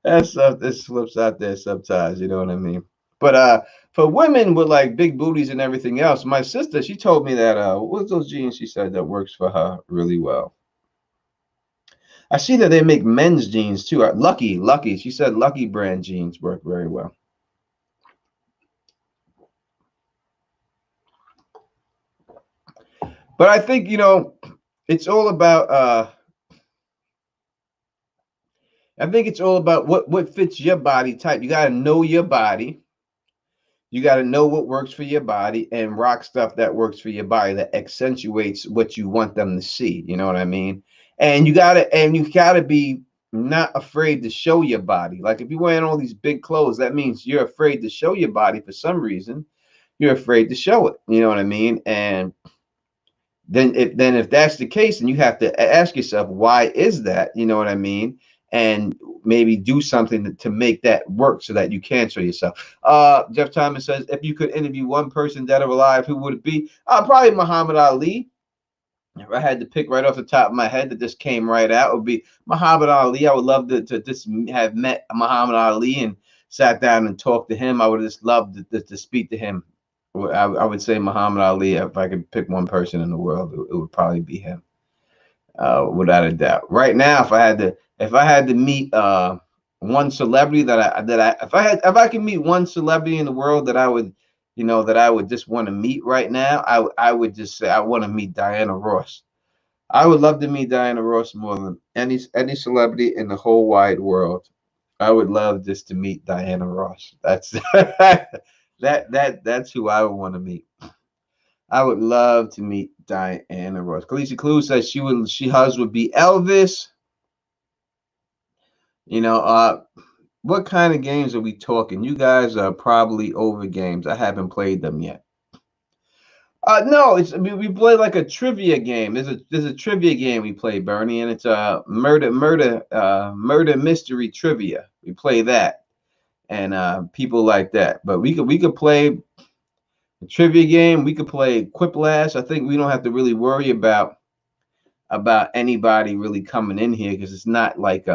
That stuff this slips out there sometimes, you know what I mean? But for women with like big booties and everything else, my sister, she told me that what's those jeans she said that works for her really well. I see that they make men's jeans too. Lucky. She said Lucky brand jeans work very well. But I think it's all about. I think it's all about what fits your body type. You got to know your body. You got to know what works for your body and rock stuff that works for your body that accentuates what you want them to see. You know what I mean? And you gotta be not afraid to show your body. Like if you're wearing all these big clothes, that means you're afraid to show your body for some reason. You're afraid to show it. You know what I mean? And then if that's the case, then you have to ask yourself, why is that? You know what I mean? And maybe do something to make that work so that you can show yourself. Jeff Thomas says, if you could interview one person dead or alive, who would it be? Probably Muhammad Ali. If I had to pick right off the top of my head that just came right out, it would be Muhammad Ali. I would love to just have met Muhammad Ali and sat down and talked to him. I would just love to speak to him. I would say Muhammad Ali. If I could pick one person in the world, it would probably be him, without a doubt. Right now, if I had to meet one celebrity if I could meet one celebrity in the world that I would, that I would just want to meet right now, I would just say I want to meet Diana Ross. I would love to meet Diana Ross more than any celebrity in the whole wide world. I would love just to meet Diana Ross. That's that's who I would want to meet. I would love to meet Diana Ross. Khaleesi Clue says hers would be Elvis. You know, what kind of games are we talking? You guys are probably over games. I haven't played them yet. No, we play like a trivia game. There's a trivia game we play, Bernie, and it's a murder mystery trivia. We play that, and people like that. But we could play a trivia game. We could play Quiplash. I think we don't have to really worry about anybody really coming in here because it's not like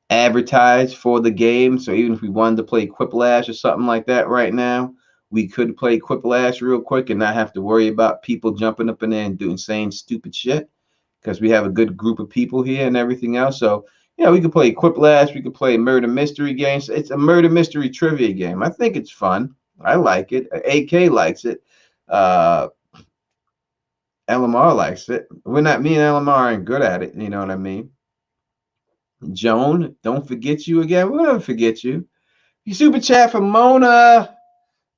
advertise for the game. So even if we wanted to play Quiplash or something like that right now, we could play Quiplash real quick and not have to worry about people jumping up in there and doing saying stupid shit because we have a good group of people here and everything else. So yeah, we could play Quiplash. We could play murder mystery games. It's a murder mystery trivia game. I think it's fun. I like it. AK likes it. Uh, LMR likes it. We're not me and LMR aren't good at it. You know what I mean? Joan, don't forget you again. We'll never forget you. You super chat from Mona.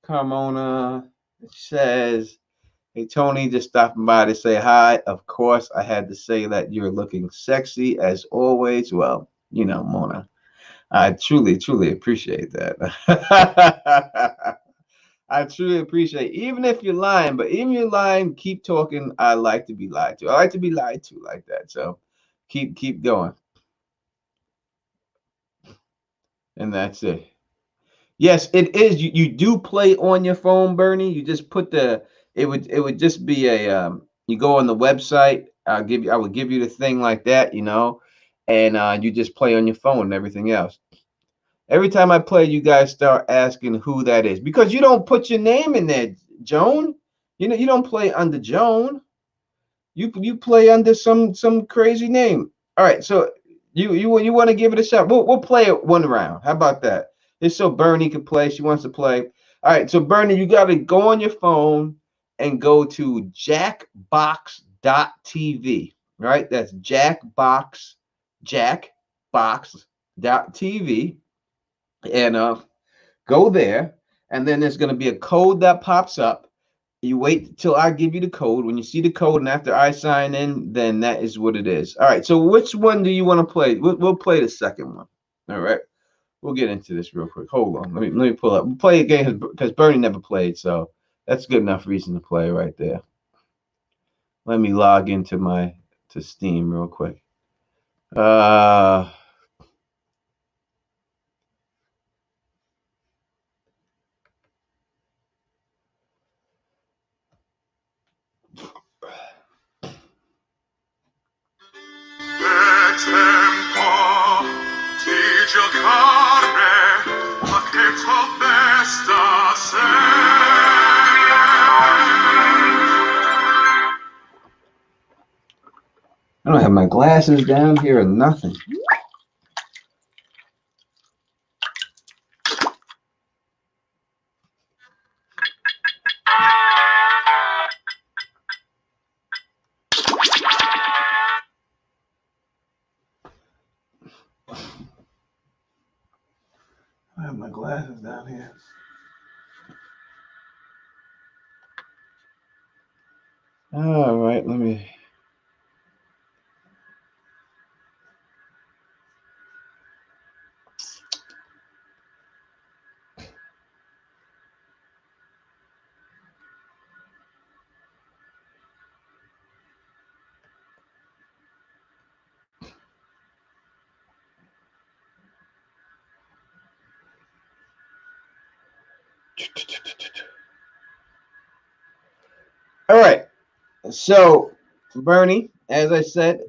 Carmona says, "Hey Tony, just stopping by to say hi. Of course, I had to say that you're looking sexy as always." Well, you know, Mona, I truly, truly appreciate that. I truly appreciate, even if you're lying, but even if you're lying, keep talking. I like to be lied to. I like to be lied to like that. So keep going. And that's it. Yes, it is. You do play on your phone, Bernie. You just put the it would just be a you go on the website. I would give you the thing like that, you know, and you just play on your phone and everything else. Every time I play, you guys start asking who that is because you don't put your name in there, Joan. You know you don't play under Joan. You play under some crazy name. All right, so you want to give it a shot? We'll play it one round. How about that? Just so Bernie can play. She wants to play. All right, so Bernie, you got to go on your phone and go to jackbox.tv. Right? That's jackbox.tv, and go there, and then there's going to be a code that pops up. You wait till I give you the code. When you see the code and after I sign in, then that is what it is. All right. So which one do you want to play? We'll play the second one. All right. We'll get into this real quick. Hold on. Let me pull up. We'll play a game because Bernie never played, so that's good enough reason to play right there. Let me log into my to Steam real quick. Uh tempo di giocare, ma che t'ho besta I don't have my glasses down here or nothing. I have my glasses down here. All right, let me. All right. So, Bernie, as I said,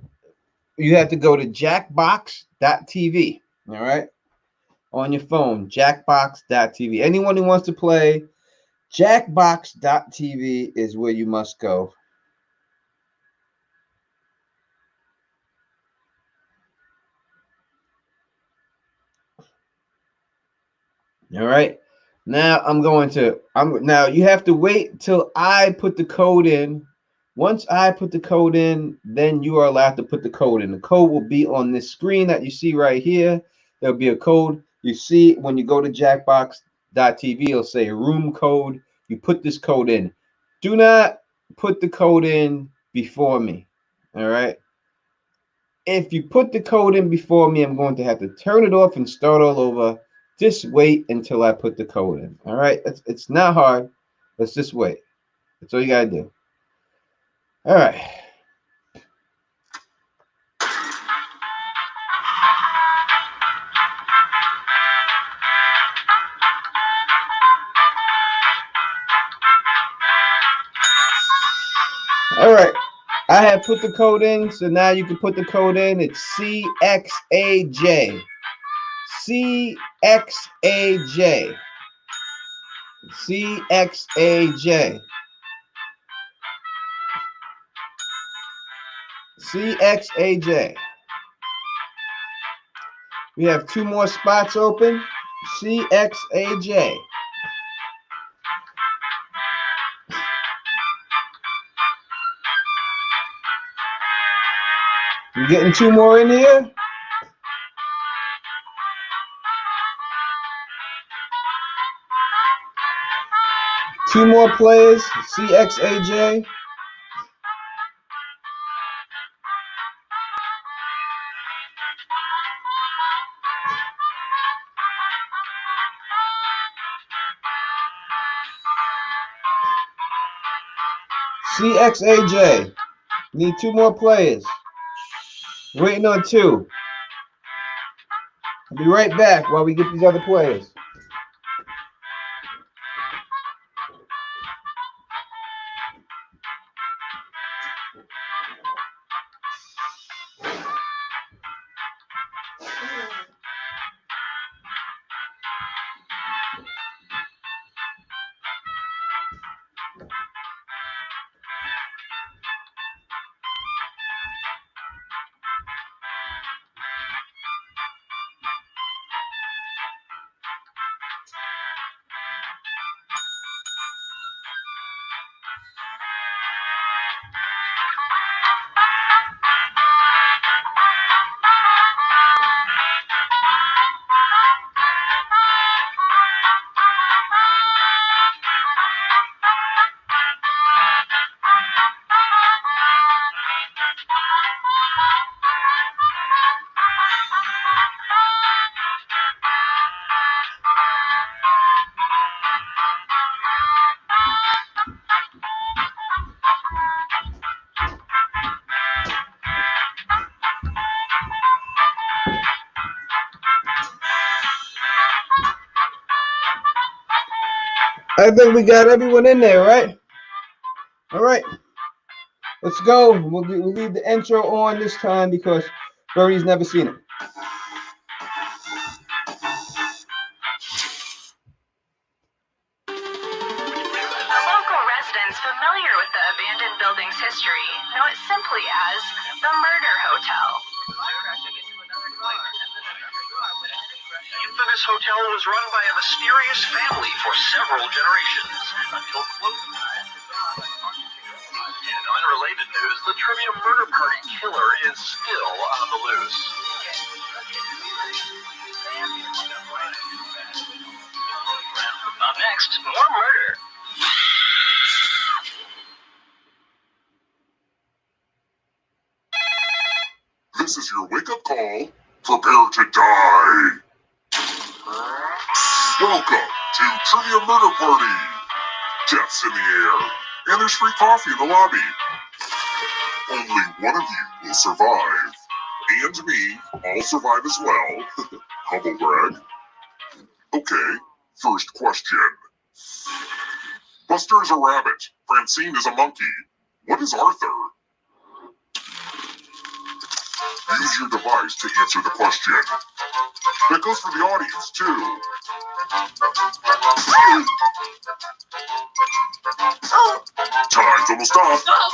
you have to go to jackbox.tv. All right. On your phone, jackbox.tv. Anyone who wants to play, jackbox.tv is where you must go. All right. Now now you have to wait till I put the code in. Once I put the code in, then you are allowed to put the code in. The code will be on this screen that you see right here. There'll be a code. You see when you go to jackbox.tv, it'll say room code. You put this code in. Do not put the code in before me. All right. If you put the code in before me, I'm going to have to turn it off and start all over. Just wait until I put the code in. All right. It's not hard. Let's just wait. That's all you got to do. All right. All right. I have put the code in, so now you can put the code in. It's CXAJ. CXAJ. CXAJ. CXAJ. We have 2 more spots open. CXAJ. You getting 2 more in here? Two more players. CXAJ. CXAJ. Need 2 more players. Waiting on 2. I'll be right back while we get these other players. I think we got everyone in there, right? All right. Let's go. We'll leave the intro on this time because Birdie's never seen it. The local residents familiar with the abandoned building's history know it simply as the Murder Hotel. The infamous hotel was run by a mysterious family for several generations until closing. In unrelated news, the trivia murder party killer is still on the loose. Up next, more murder. This is your wake-up call. Prepare to die. Welcome to Trivia Murder Party. Death's in the air, and there's free coffee in the lobby. Only one of you will survive. And me, I'll survive as well. Humble brag. Okay, first question. Buster is a rabbit. Francine is a monkey. What is Arthur? Use your device to answer the question. That goes for the audience, too. Time's almost up.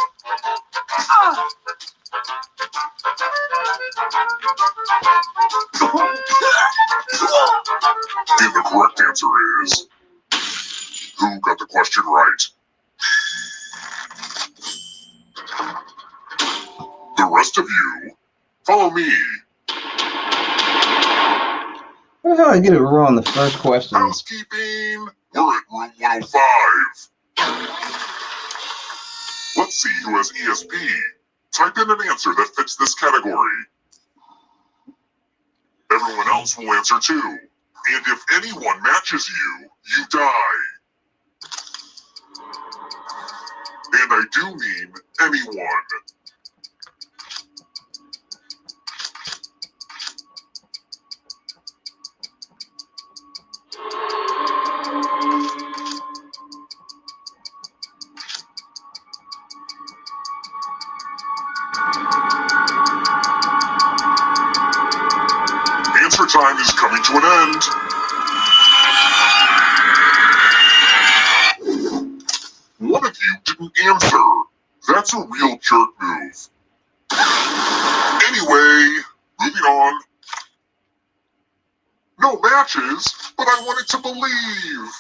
And the correct answer is... Who got the question right? The rest of you, follow me. How the hell I get it wrong the first question? Housekeeping. We're at room 105. Let's see who has ESP. Type in an answer that fits this category. Everyone else will answer too. And if anyone matches you, you die. And I do mean anyone. Answer time is coming to an end. One of you didn't answer. That's a real jerk move. Anyway, moving on. No matches, but I wanted to believe.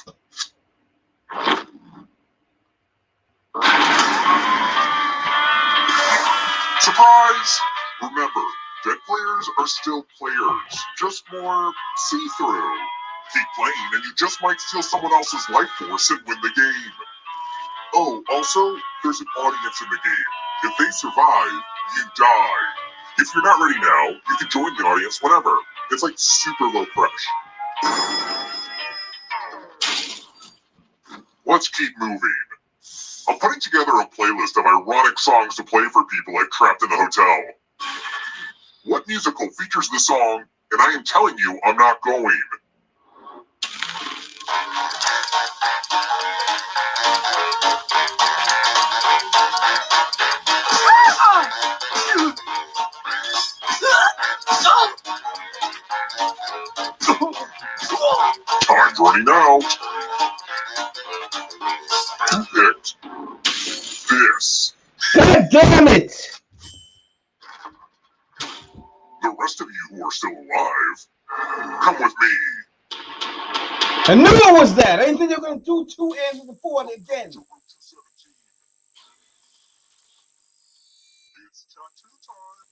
Surprise! Remember, dead players are still players, just more see-through. Keep playing and you just might steal someone else's life force and win the game. Oh, also, there's an audience in the game. If they survive, you die. If you're not ready now, you can join the audience whenever. It's like super low pressure. Let's keep moving. I'm putting together a playlist of ironic songs to play for people at Trapped in the Hotel. What musical features the song, and I am telling you I'm not going? Time's running out. Who picked this? God damn it! The rest of you who are still alive, come with me. I knew it was that. I didn't think they were going to do 2 answers before and again. To room 217. It's tattoo time.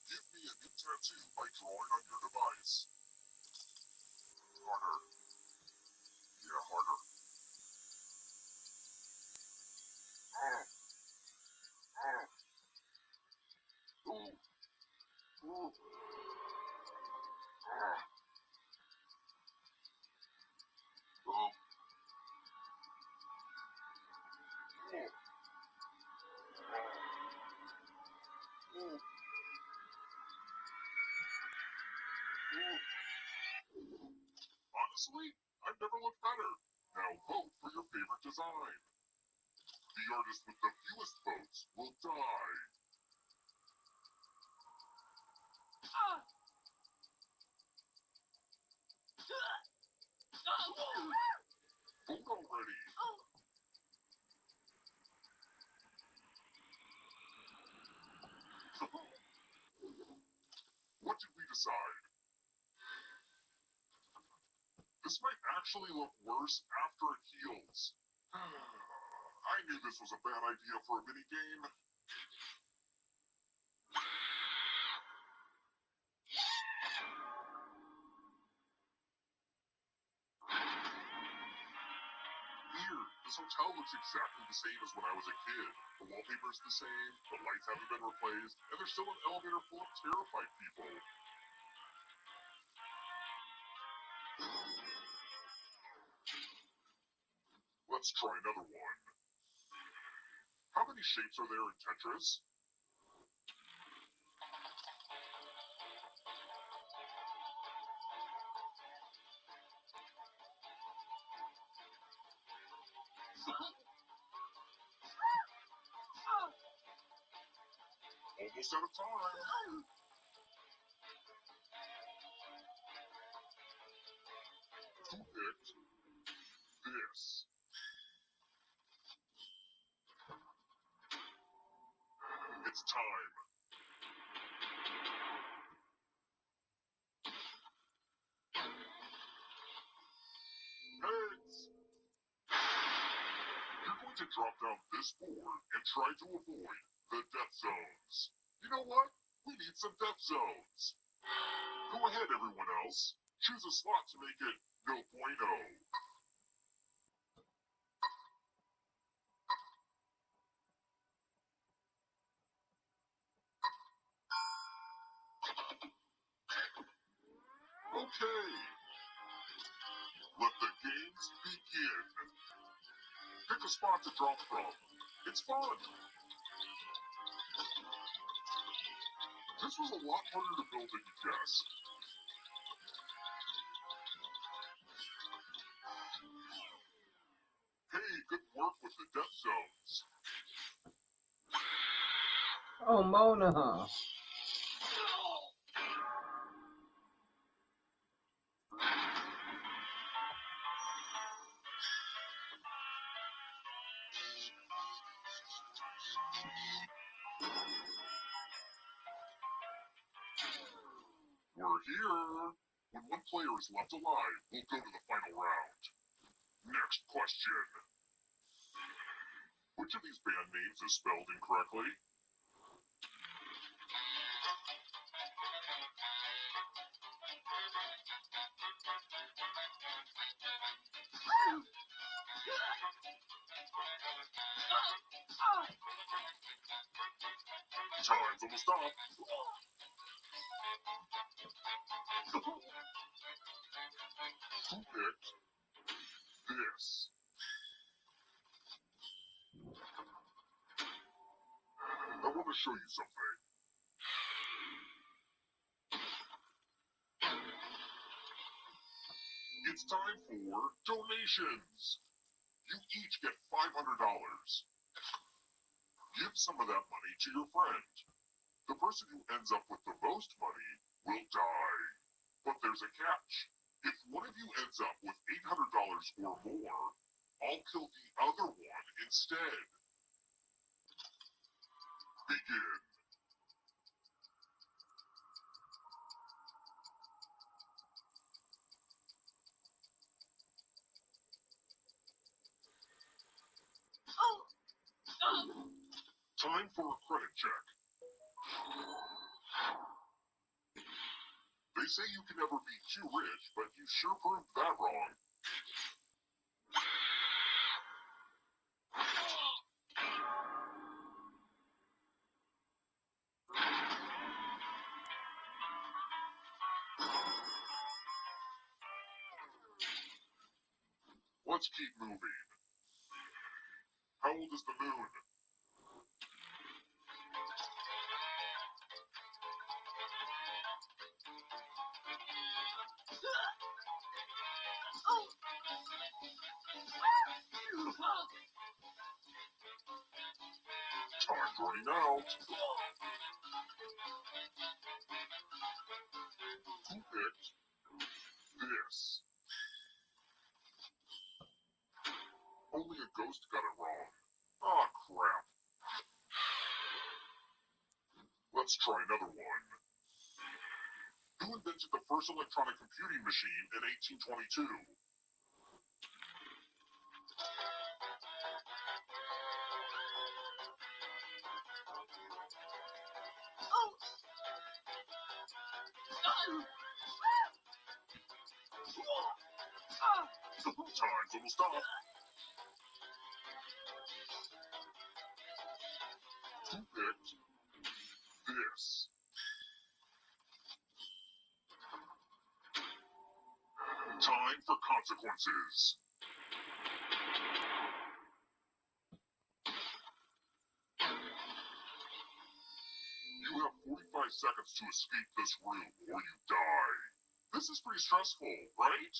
Give me a new tattoo by drawing on your device. Harder. Yeah, harder. Honestly, I've never looked better. Now vote for your favorite design. The artist with the fewest votes will die. Vote already. What did we decide? This might actually look worse after it heals. I knew this was a bad idea for a minigame. Here, this hotel looks exactly the same as when I was a kid. The wallpaper's the same, the lights haven't been replaced, and there's still an elevator full of terrified people. Let's try another one. How many shapes are there in Tetris? Almost out of time. Who picked this? It's time. Heads! You're going to drop down this board and try to avoid the death zones. You know what? We need some death zones. Go ahead, everyone else. Choose a slot to make it no bueno. Okay. Let the games begin. Pick a spot to drop from. It's fun. This was a lot harder to build than you guessed. Hey, good work with the death zones. Oh, Mona. We're here. When one player is left alive, we'll go to the final round. Next question. Which of these band names is spelled incorrectly? Time's almost up. Who picked this? I want to show you something. It's time for donations. You each get $500. Give some of that money to your friend. The person who ends up with the most money will die. But there's a catch. If one of you ends up with $800 or more, I'll kill the other one instead. Begin. Time for a credit check. They say you can never be too rich, but you sure proved that wrong. Let's keep moving. How old is the moon? Time's running out. Who picked this? Only a ghost got it wrong. Aw, crap. Let's try another one. Who invented the first electronic computing machine in 1822? Time's almost up. Who picked this? Time for consequences. You have 45 seconds to escape this room or you die. This is pretty stressful, right?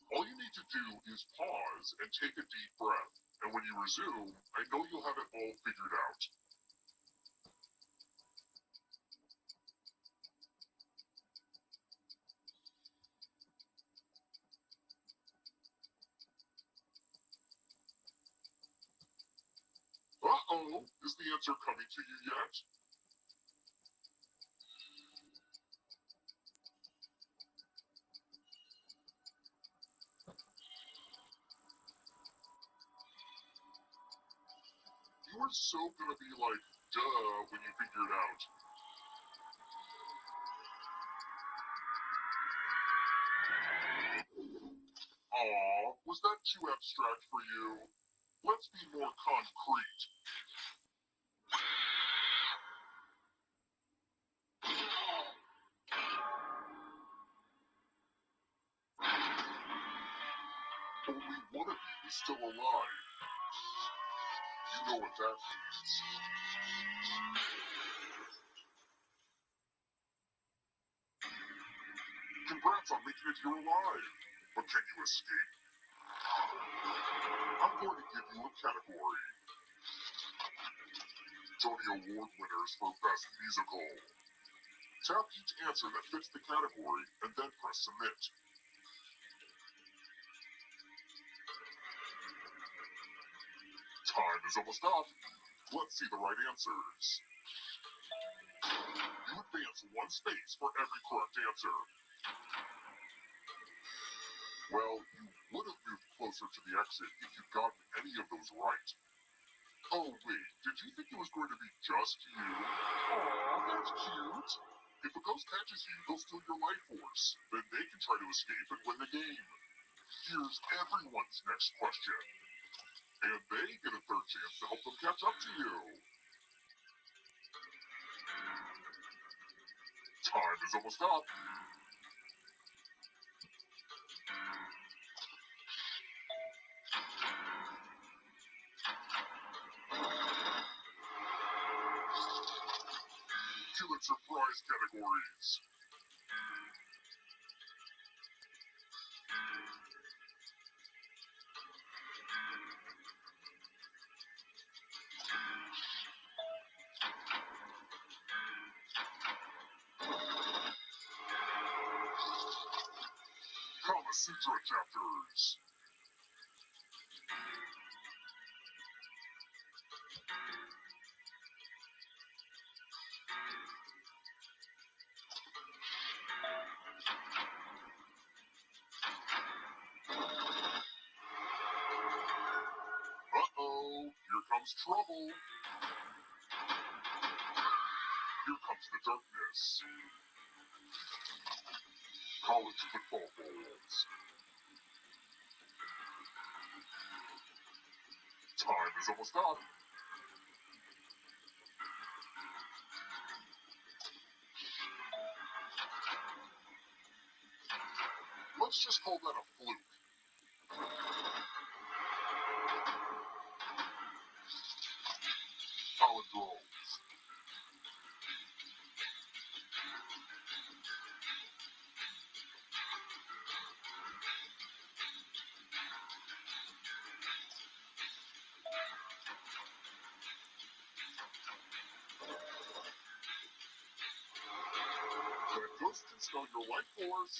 All you need to do is pause and take a deep breath. And when you resume, I know you'll have it all figured out. Uh-oh, is the answer coming to you yet? You are so gonna be like, duh, when you figure it out. Aw, was that too abstract for you? Let's be more concrete. Only one of you is still alive. You know what that means. Congrats on making it here alive. But can you escape? I'm going to give you a category. Tony Award winners for Best Musical. Tap each answer that fits the category and then press Submit. Time is almost up. Let's see the right answers. You advance 1 space for every correct answer. Well, you would have moved closer to the exit if you'd gotten any of those right. Oh wait, did you think it was going to be just you? Aw, that's cute. If a ghost catches you, they'll steal your life force. Then they can try to escape and win the game. Here's everyone's next question. And they get a third chance to help them catch up to you. Time is almost up. Pulitzer Prize categories. Kama Sutra chapters. Uh-oh, here comes trouble. Here comes the darkness. College football bowls. Time is almost up. Let's just call that a fluke. Palindromes. That ghost can smell your life force.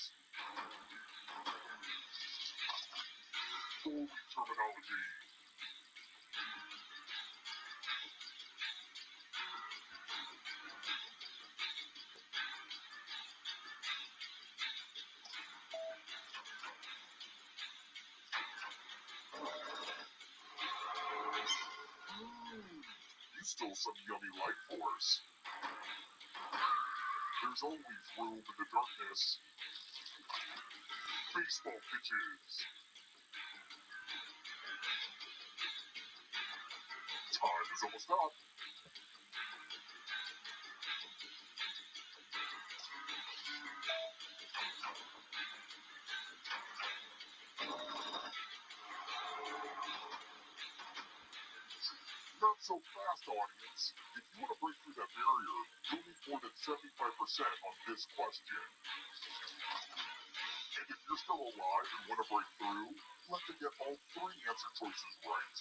Holy terminology. You stole some yummy life force. There's always room in the darkness. Baseball pitches. Time is almost up. Not so fast, audience. If you want to break through that barrier, you'll need more than 75% on this question. And if you're still alive and want to break through, you have to get all 3 answer choices right.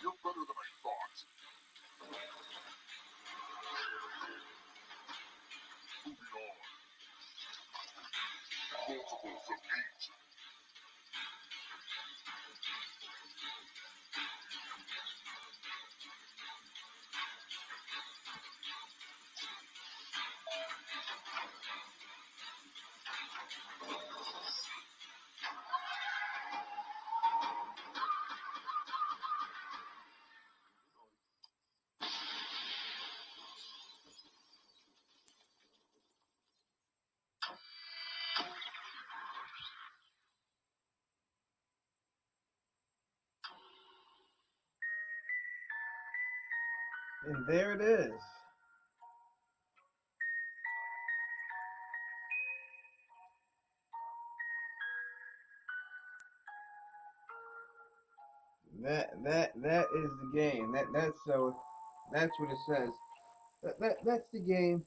You're better than I thought. Moving on. Multiples of 8. And there it is. That is the game. That's what it says. That's the game.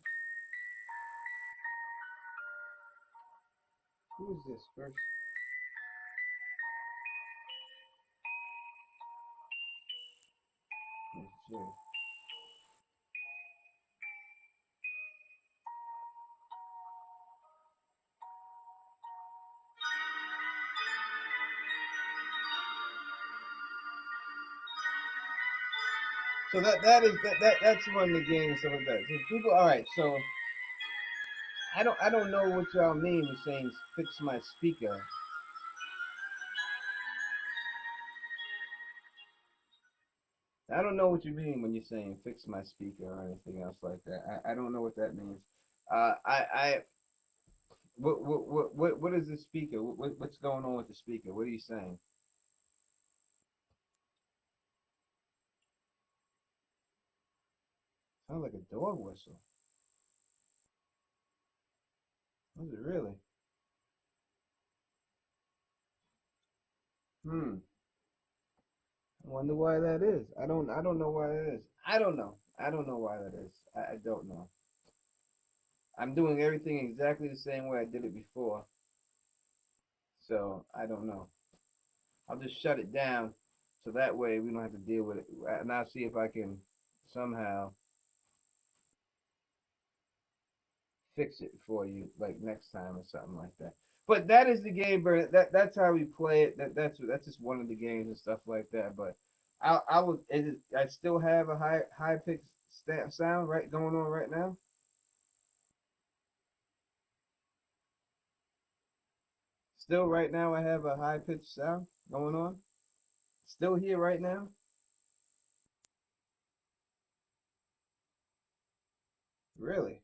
Who is this person? Oh, shit. So that's one of the games and stuff like that. So people, all right. So I don't know what y'all mean with saying fix my speaker. I don't know what you mean when you're saying fix my speaker or anything else like that. I don't know what that means. I what is the speaker? What's going on with the speaker? What are you saying? Sounds like a dog whistle. Was it really? Hmm. I wonder why that is. I don't know why that is. I don't know. I don't know why that is. I don't know. I'm doing everything exactly the same way I did it before. So I don't know. I'll just shut it down so that way we don't have to deal with it. And I'll see if I can somehow fix it for you like next time or something like that. But that is the game, Bernard. That's how we play it. That's just one of the games and stuff like that. But I would I still have a high pitched sound right going on right now. Still right now I have a high pitched sound going on. Still here right now. Really?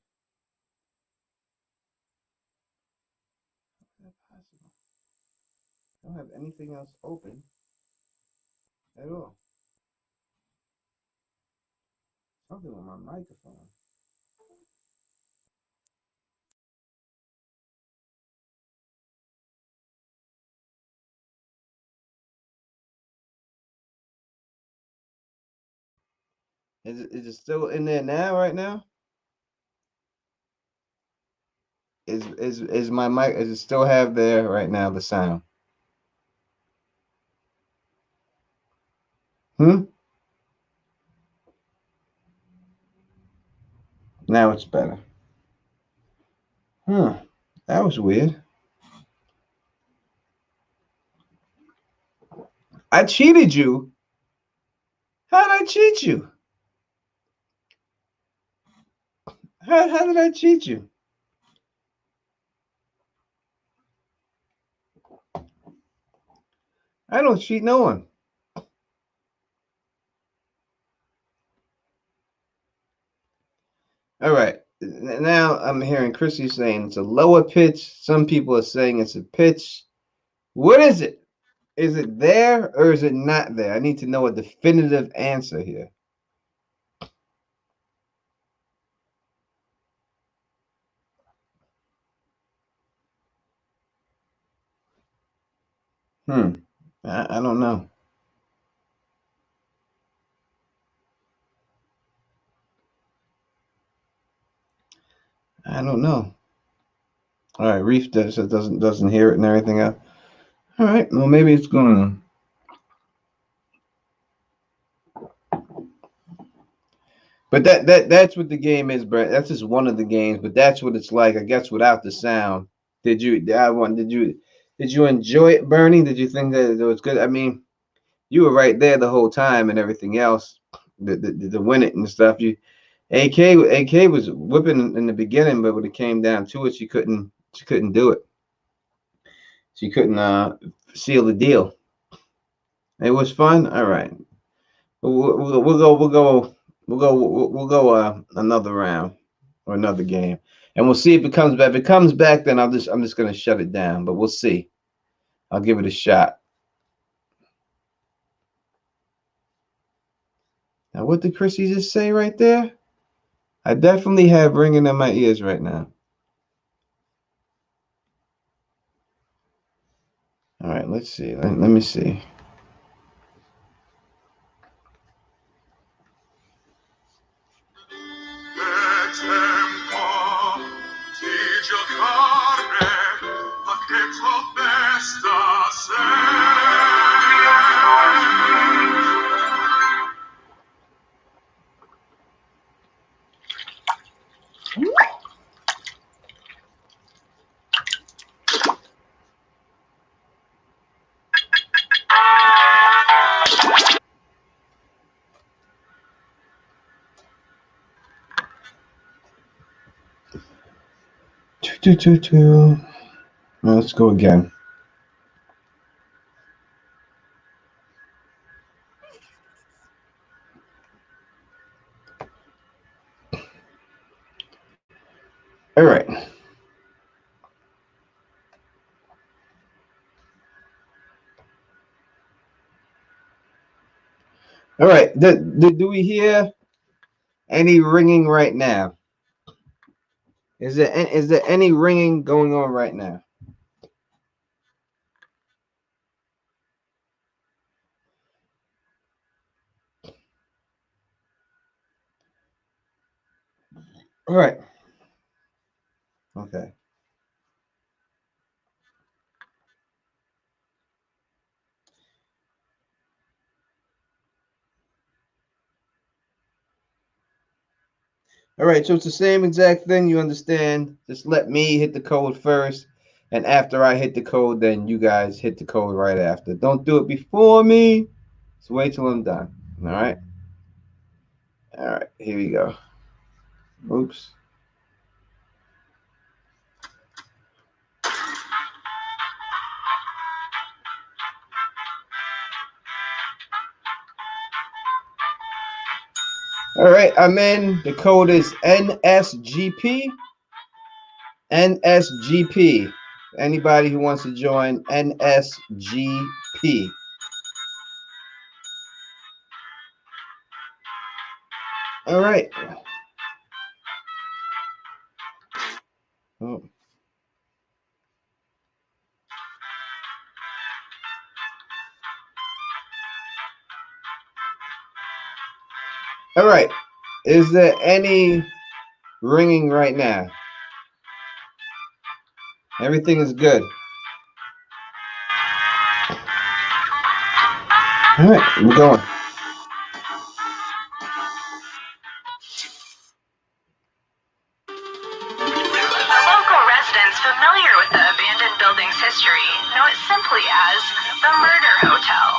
Is that possible? I don't have anything else open at all. Something with my microphone. Is it still in there now? Right now? Is my mic? Is it still have there right now the sound? Hmm. Now it's better. Huh. That was weird. I cheated you. How did I cheat you? How did I cheat you? I don't cheat no one. All right. Now I'm hearing Chrissy saying it's a lower pitch. Some people are saying it's a pitch. What is it? Is it there or is it not there? I need to know a definitive answer here. Hmm. I don't know. I don't know. All right. Reef doesn't hear it and everything else. All right. Well, maybe it's going. But that's what the game is, Brett. That's just one of the games, but that's what it's like. I guess without the sound. Did you enjoy it, Bernie? Did you think that it was good? I mean, you were right there the whole time and everything else. The win it and stuff. AK was whipping in the beginning, but when it came down to it, she couldn't do it. She couldn't seal the deal. It was fun. All right. We'll go another round or another game, and we'll see if it comes back. If it comes back, then I'm just gonna shut it down. But we'll see. I'll give it a shot. Now, what did Chrissy just say right there? I definitely have ringing in my ears right now. All right, let's see. Let me see. Now let's go again. All right. All right. Do we hear any ringing right now? Is there any ringing going on right now? All right. Okay. All right, so it's the same exact thing. You understand? Just let me hit the code first, and after I hit the code, then you guys hit the code right after. Don't do it before me. Just wait till I'm done. All right. All right. Here we go. Oops. All right, I'm in. The code is NSGP. NSGP. Anybody who wants to join NSGP. All right. Oh. All right. Is there any ringing right now? Everything is good. All right, we're going. Local residents familiar with the abandoned building's history know it simply as the Murder Hotel.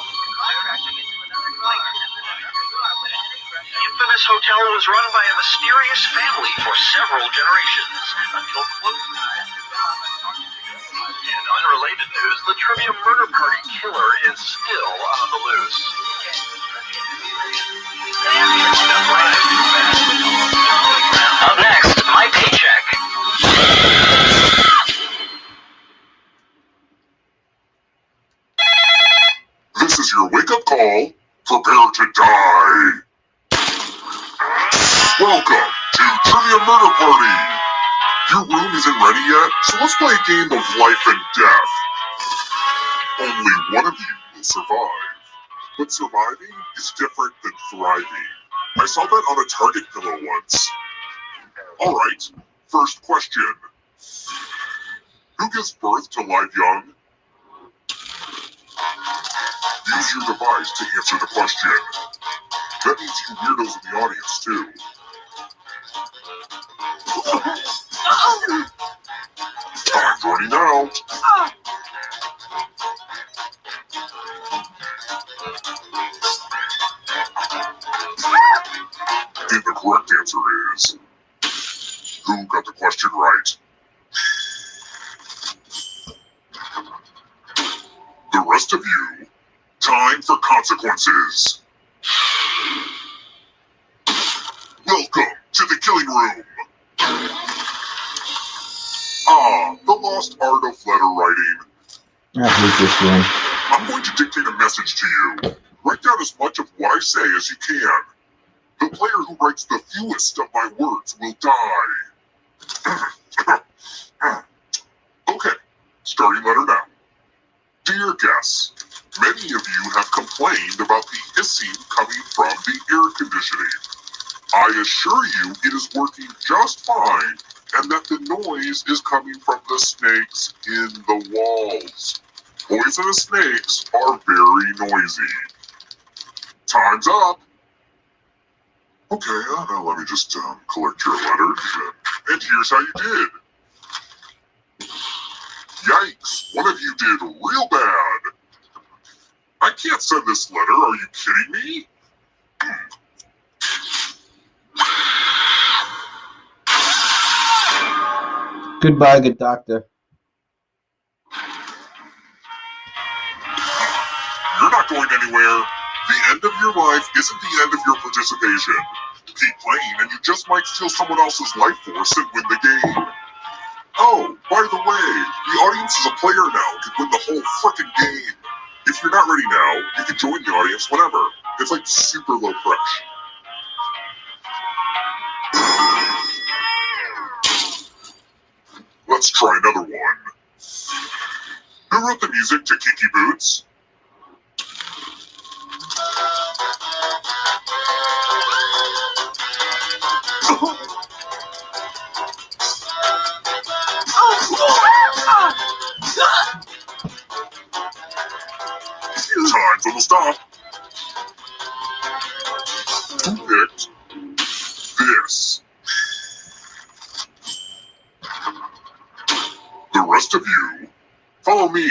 The infamous hotel was run by a mysterious family for several generations until closed. In unrelated news, the trivia murder party killer is still on the loose. Up next, my paycheck. This is your wake-up call. Prepare to die. Welcome to Trivia Murder Party. Your room isn't ready yet, so let's play a game of life and death. Only one of you will survive. But surviving is different than thriving. I saw that on a Target pillow once. Alright, first question. Who gives birth to live young? Use your device to answer the question. That means you weirdos in the audience, too. Time's running out. And the correct answer is... Who got the question right? The rest of you, time for consequences. Welcome to the killing room. The lost art of letter writing. I hate this one. I'm going to dictate a message to you. Write down as much of what I say as you can. The player who writes the fewest of my words will die. Okay, starting letter now. Dear guests, many of you have complained about the hissing coming from the air conditioning. I assure you it is working just fine and that the noise is coming from the snakes in the walls. Poisonous snakes are very noisy. Time's up. Okay, now let me just collect your letters, and here's how you did. Yikes, one of you did real bad. I can't send this letter, are you kidding me? Goodbye, good doctor. You're not going anywhere. The end of your life isn't the end of your participation. Keep playing and you just might steal someone else's life force and win the game. Oh, by the way, the audience is a player now and can win the whole frickin' game. If you're not ready now, you can join the audience whenever. It's like super low pressure. Let's try another one. Who wrote the music to Kiki Boots? Time's almost up. Who picked this? The rest of you, follow me.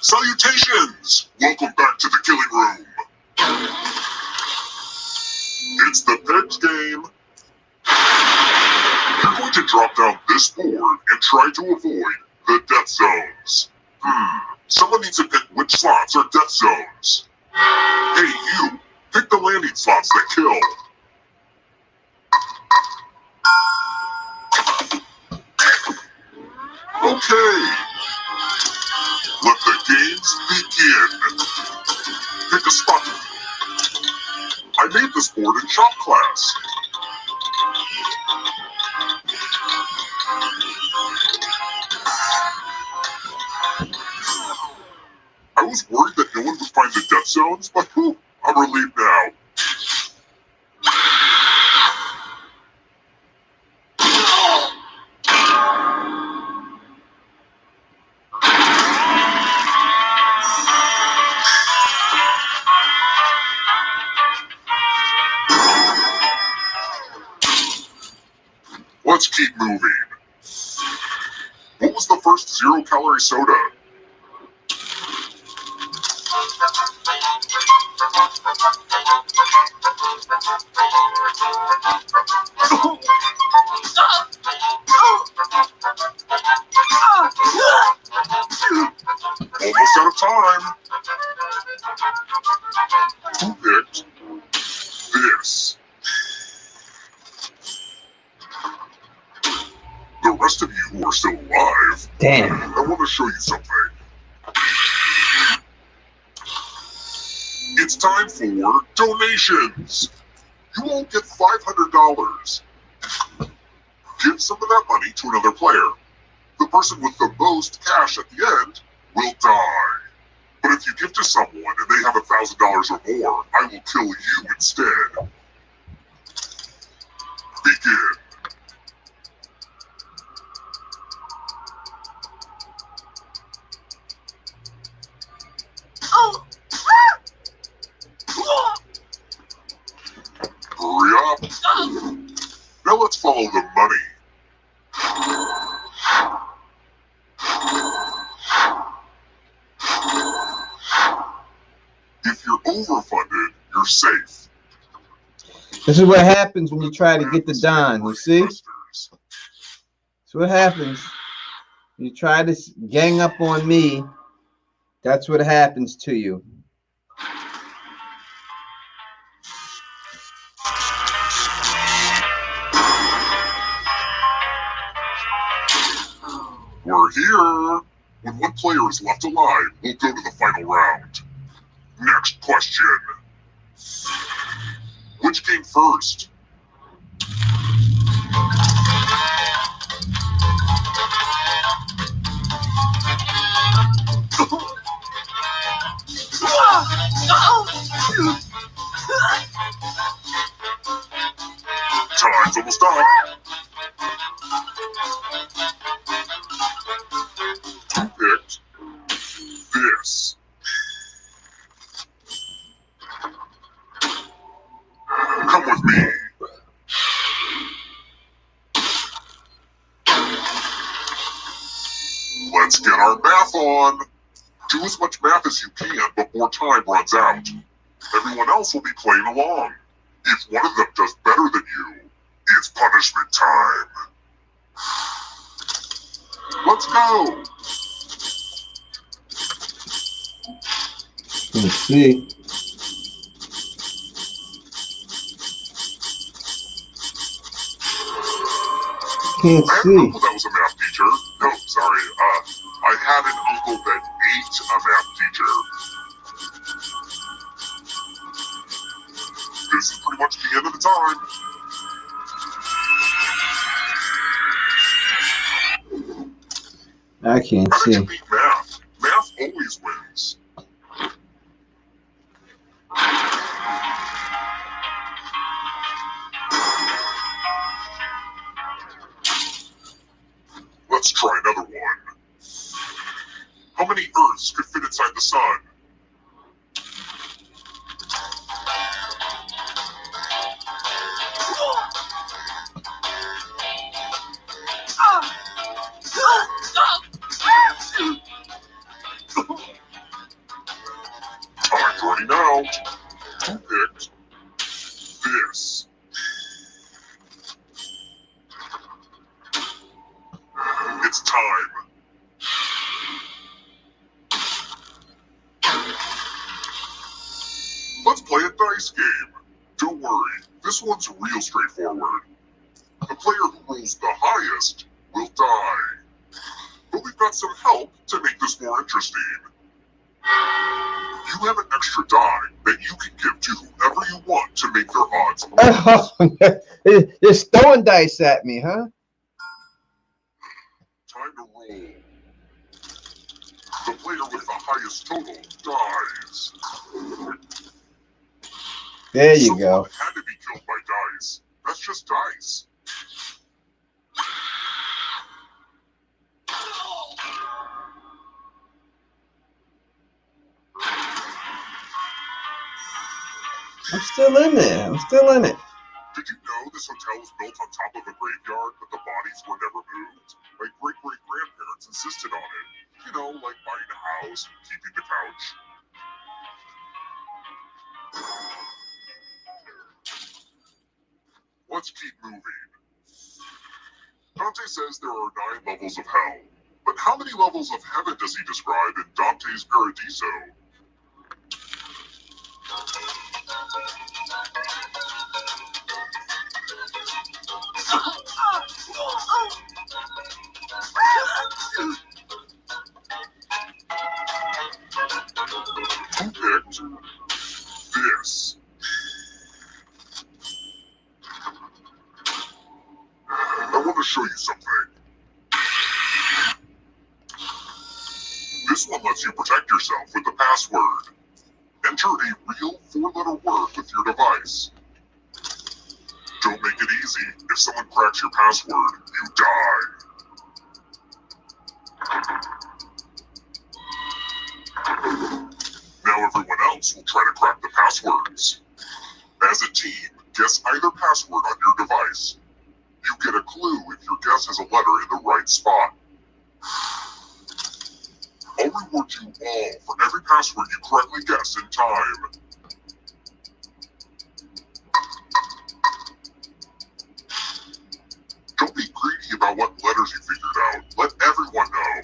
Salutations! Welcome back to the killing room. It's the Pegs game. You're going to drop down this board and try to avoid the death zones. Someone needs to pick which slots are death zones. Hey, you! Pick the landing slots that kill. Okay. Let the games begin. Pick a spot. I made this board in shop class. I was worried that no one would find the death zones, but whew, I'm relieved now. Let's keep moving. What was the first 0-calorie soda? Almost out of time. Who picked this? The rest of you who are still alive, Damn. I want to show you something. It's time for donations. You won't get $500. Give some of that money to another player. The person with the most cash at the end will die. But if you give to someone and they have $1,000 or more, I will kill you instead. Begin. Hurry up. Now let's follow the money. If you're overfunded, you're safe. This is what happens when you try to get the Don, you see? That's what happens. You try to gang up on me, that's what happens to you. We're here. When one player is left alive, we'll go to the final round. Next question. Which came first? Time's almost up. Who picked this? Come with me. Let's get our math on. Do as much math as you can before time runs out. Everyone else will be playing along. If one of them does better than you, It's punishment time. Let's go. Let's see. Can't I had an see. uncle that was a math teacher. No, sorry. I had an uncle that ate a math teacher. This is pretty much the end of the time. I can't How did you see. beat math? Math always wins. Let's try another one. How many Earths could fit inside the sun? Time's running out. Who picked this? It's time. Let's play a dice game. Don't worry, this one's real straightforward. The player who rolls the highest will die. But we've got some help to make this more interesting. You have an extra die that you can give to whoever you want to make their odds less. Just throwing dice at me, huh? Time to roll. The player with the highest total dies. There you Someone go. had to be killed by dice. That's just dice. I'm still in there. I'm still in it. Did you know this hotel was built on top of a graveyard, but the bodies were never moved? My great-great-grandparents insisted on it. You know, like buying a house and keeping the couch. Let's keep moving. Dante says there are 9 levels of hell. But how many levels of heaven does he describe in Dante's Paradiso? Who picked this? I want to show you something. This one lets you protect yourself with a password. Enter a real 4-letter word with your device. Don't make it easy. If someone cracks your password, you die. Now everyone else will try to crack the passwords. As a team, guess either password on your device. You get a clue if your guess has a letter in the right spot. I'll reward you all for every password you correctly guess in time. Don't be greedy about what letters you figured out. Let everyone know.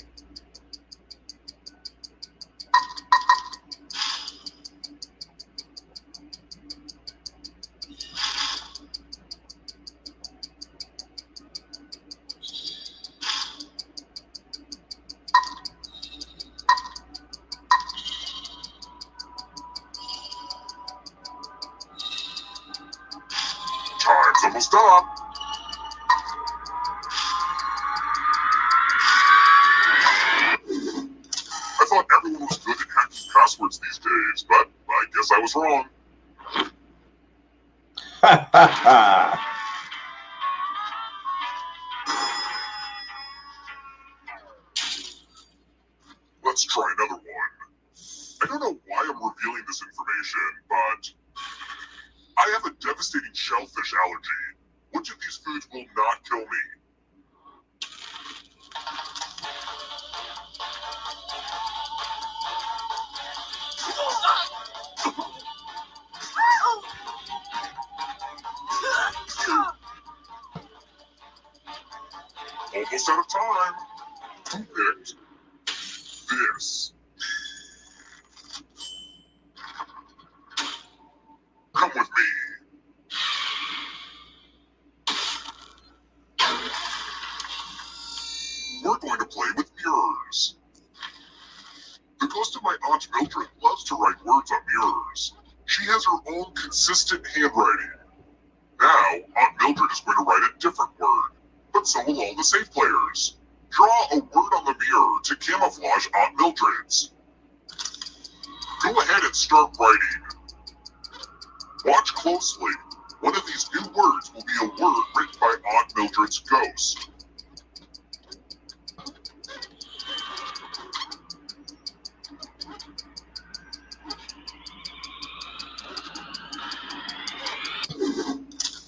Time's almost up. I thought everyone was good at hacking passwords these days, but I guess I was wrong. Ha ha ha. Let's try another one. I don't know why I'm revealing this information, but I have a devastating shellfish allergy. Which of these foods will not kill me? almost out of time. Who picked this? Come with me. We're going to play with mirrors. The ghost of my Aunt Mildred loves to write words on mirrors. She has her own consistent handwriting. Now, Aunt Mildred is going to write a different word, but so will all the safe players. Draw a word on the mirror to camouflage Aunt Mildred's. Go ahead and start writing. Watch closely. One of these new words will be a word written by Aunt Mildred's ghost.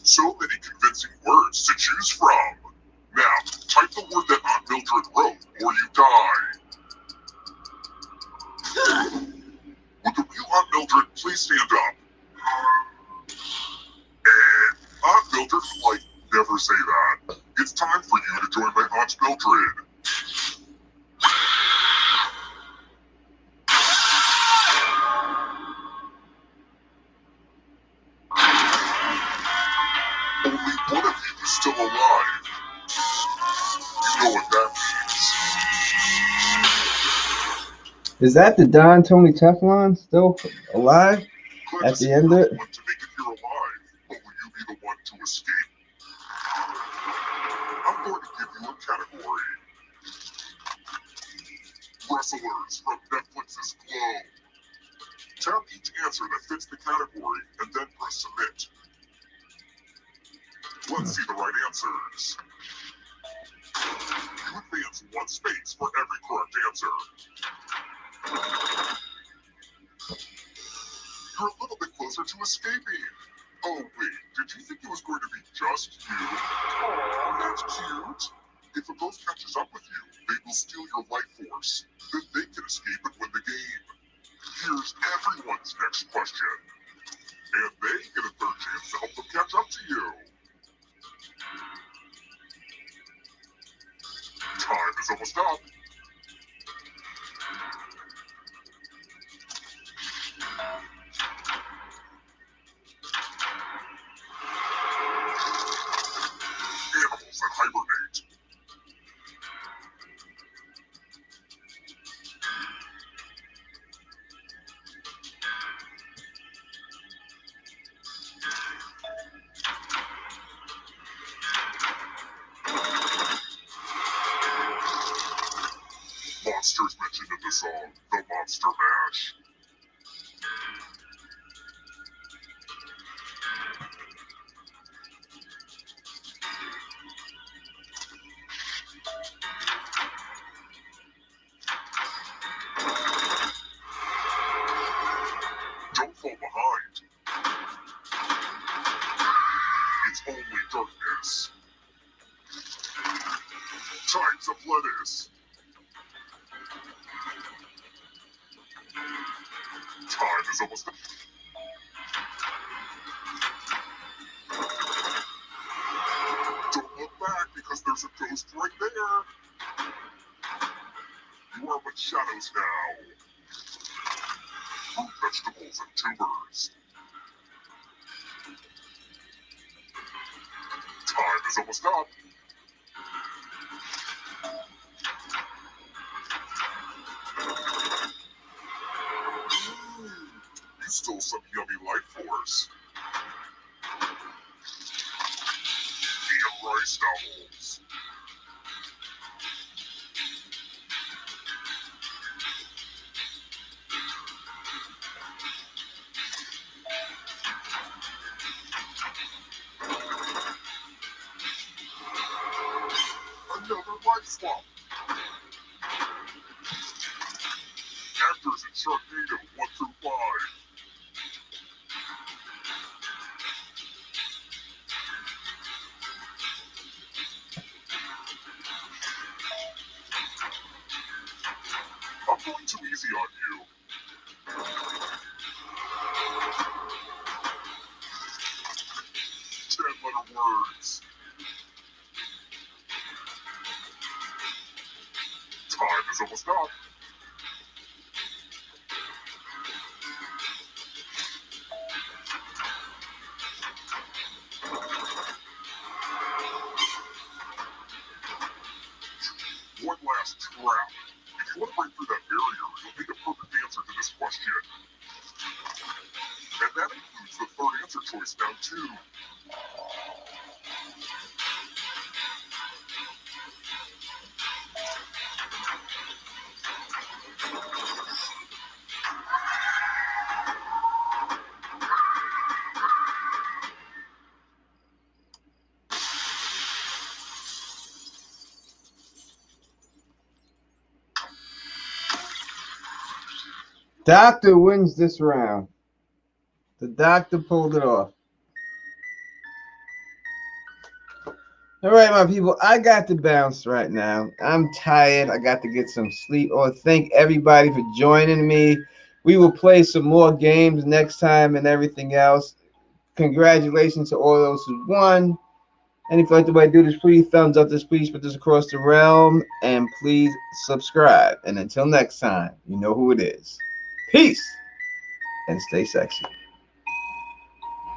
So many convincing words to choose from. Now, type the word that Aunt Mildred wrote, or you die. Would the real Aunt Mildred please stand up? And Aunt Mildred would never say that. It's time for you to join my Aunt Mildred. Only one of you is still alive. You know what that means. Is that the Don Tony Teflon still alive Glad at to see the end of it? you're the one to make it here alive, but will you be the one to escape? I'm going to give you a category. Wrestlers from Netflix's Glow. Tap each answer that fits the category and then press submit. Let's see the right answers. You advance 1 space for every correct answer. You're a little bit closer to escaping. Oh wait, did you think it was going to be just you? Aw, that's cute. If a ghost catches up with you, they will steal your life force. Then they can escape and win the game. Here's everyone's next question. And they get a third chance to help them catch up to you. Time is almost up. Animals that hibernate. Monsters mentioned in the song, The Monster Mash. Don't fall behind. It's only darkness. Types of lettuce. Time is almost up. Don't look back because there's a ghost right there. You are but shadows now. Root vegetables and tubers. Time is almost up. You stole some yummy life force. And rice novels. Another life swap. Actors in Sharknado 1 through 5. I'm going too easy on you. 10-letter words. almost done. One last trap. If you want to break through that barrier, you'll need a perfect answer to this question. And that includes the third answer choice now, too. Doctor wins this round. The doctor pulled it off. All right, my people, I got to bounce right now. I'm tired. I got to get some sleep. I want to thank everybody for joining me. We will play some more games next time and everything else. Congratulations to all those who won. And if you like the way I do this, please thumbs up this, please put this across the realm, and please subscribe. And until next time, you know who it is. Peace and stay sexy.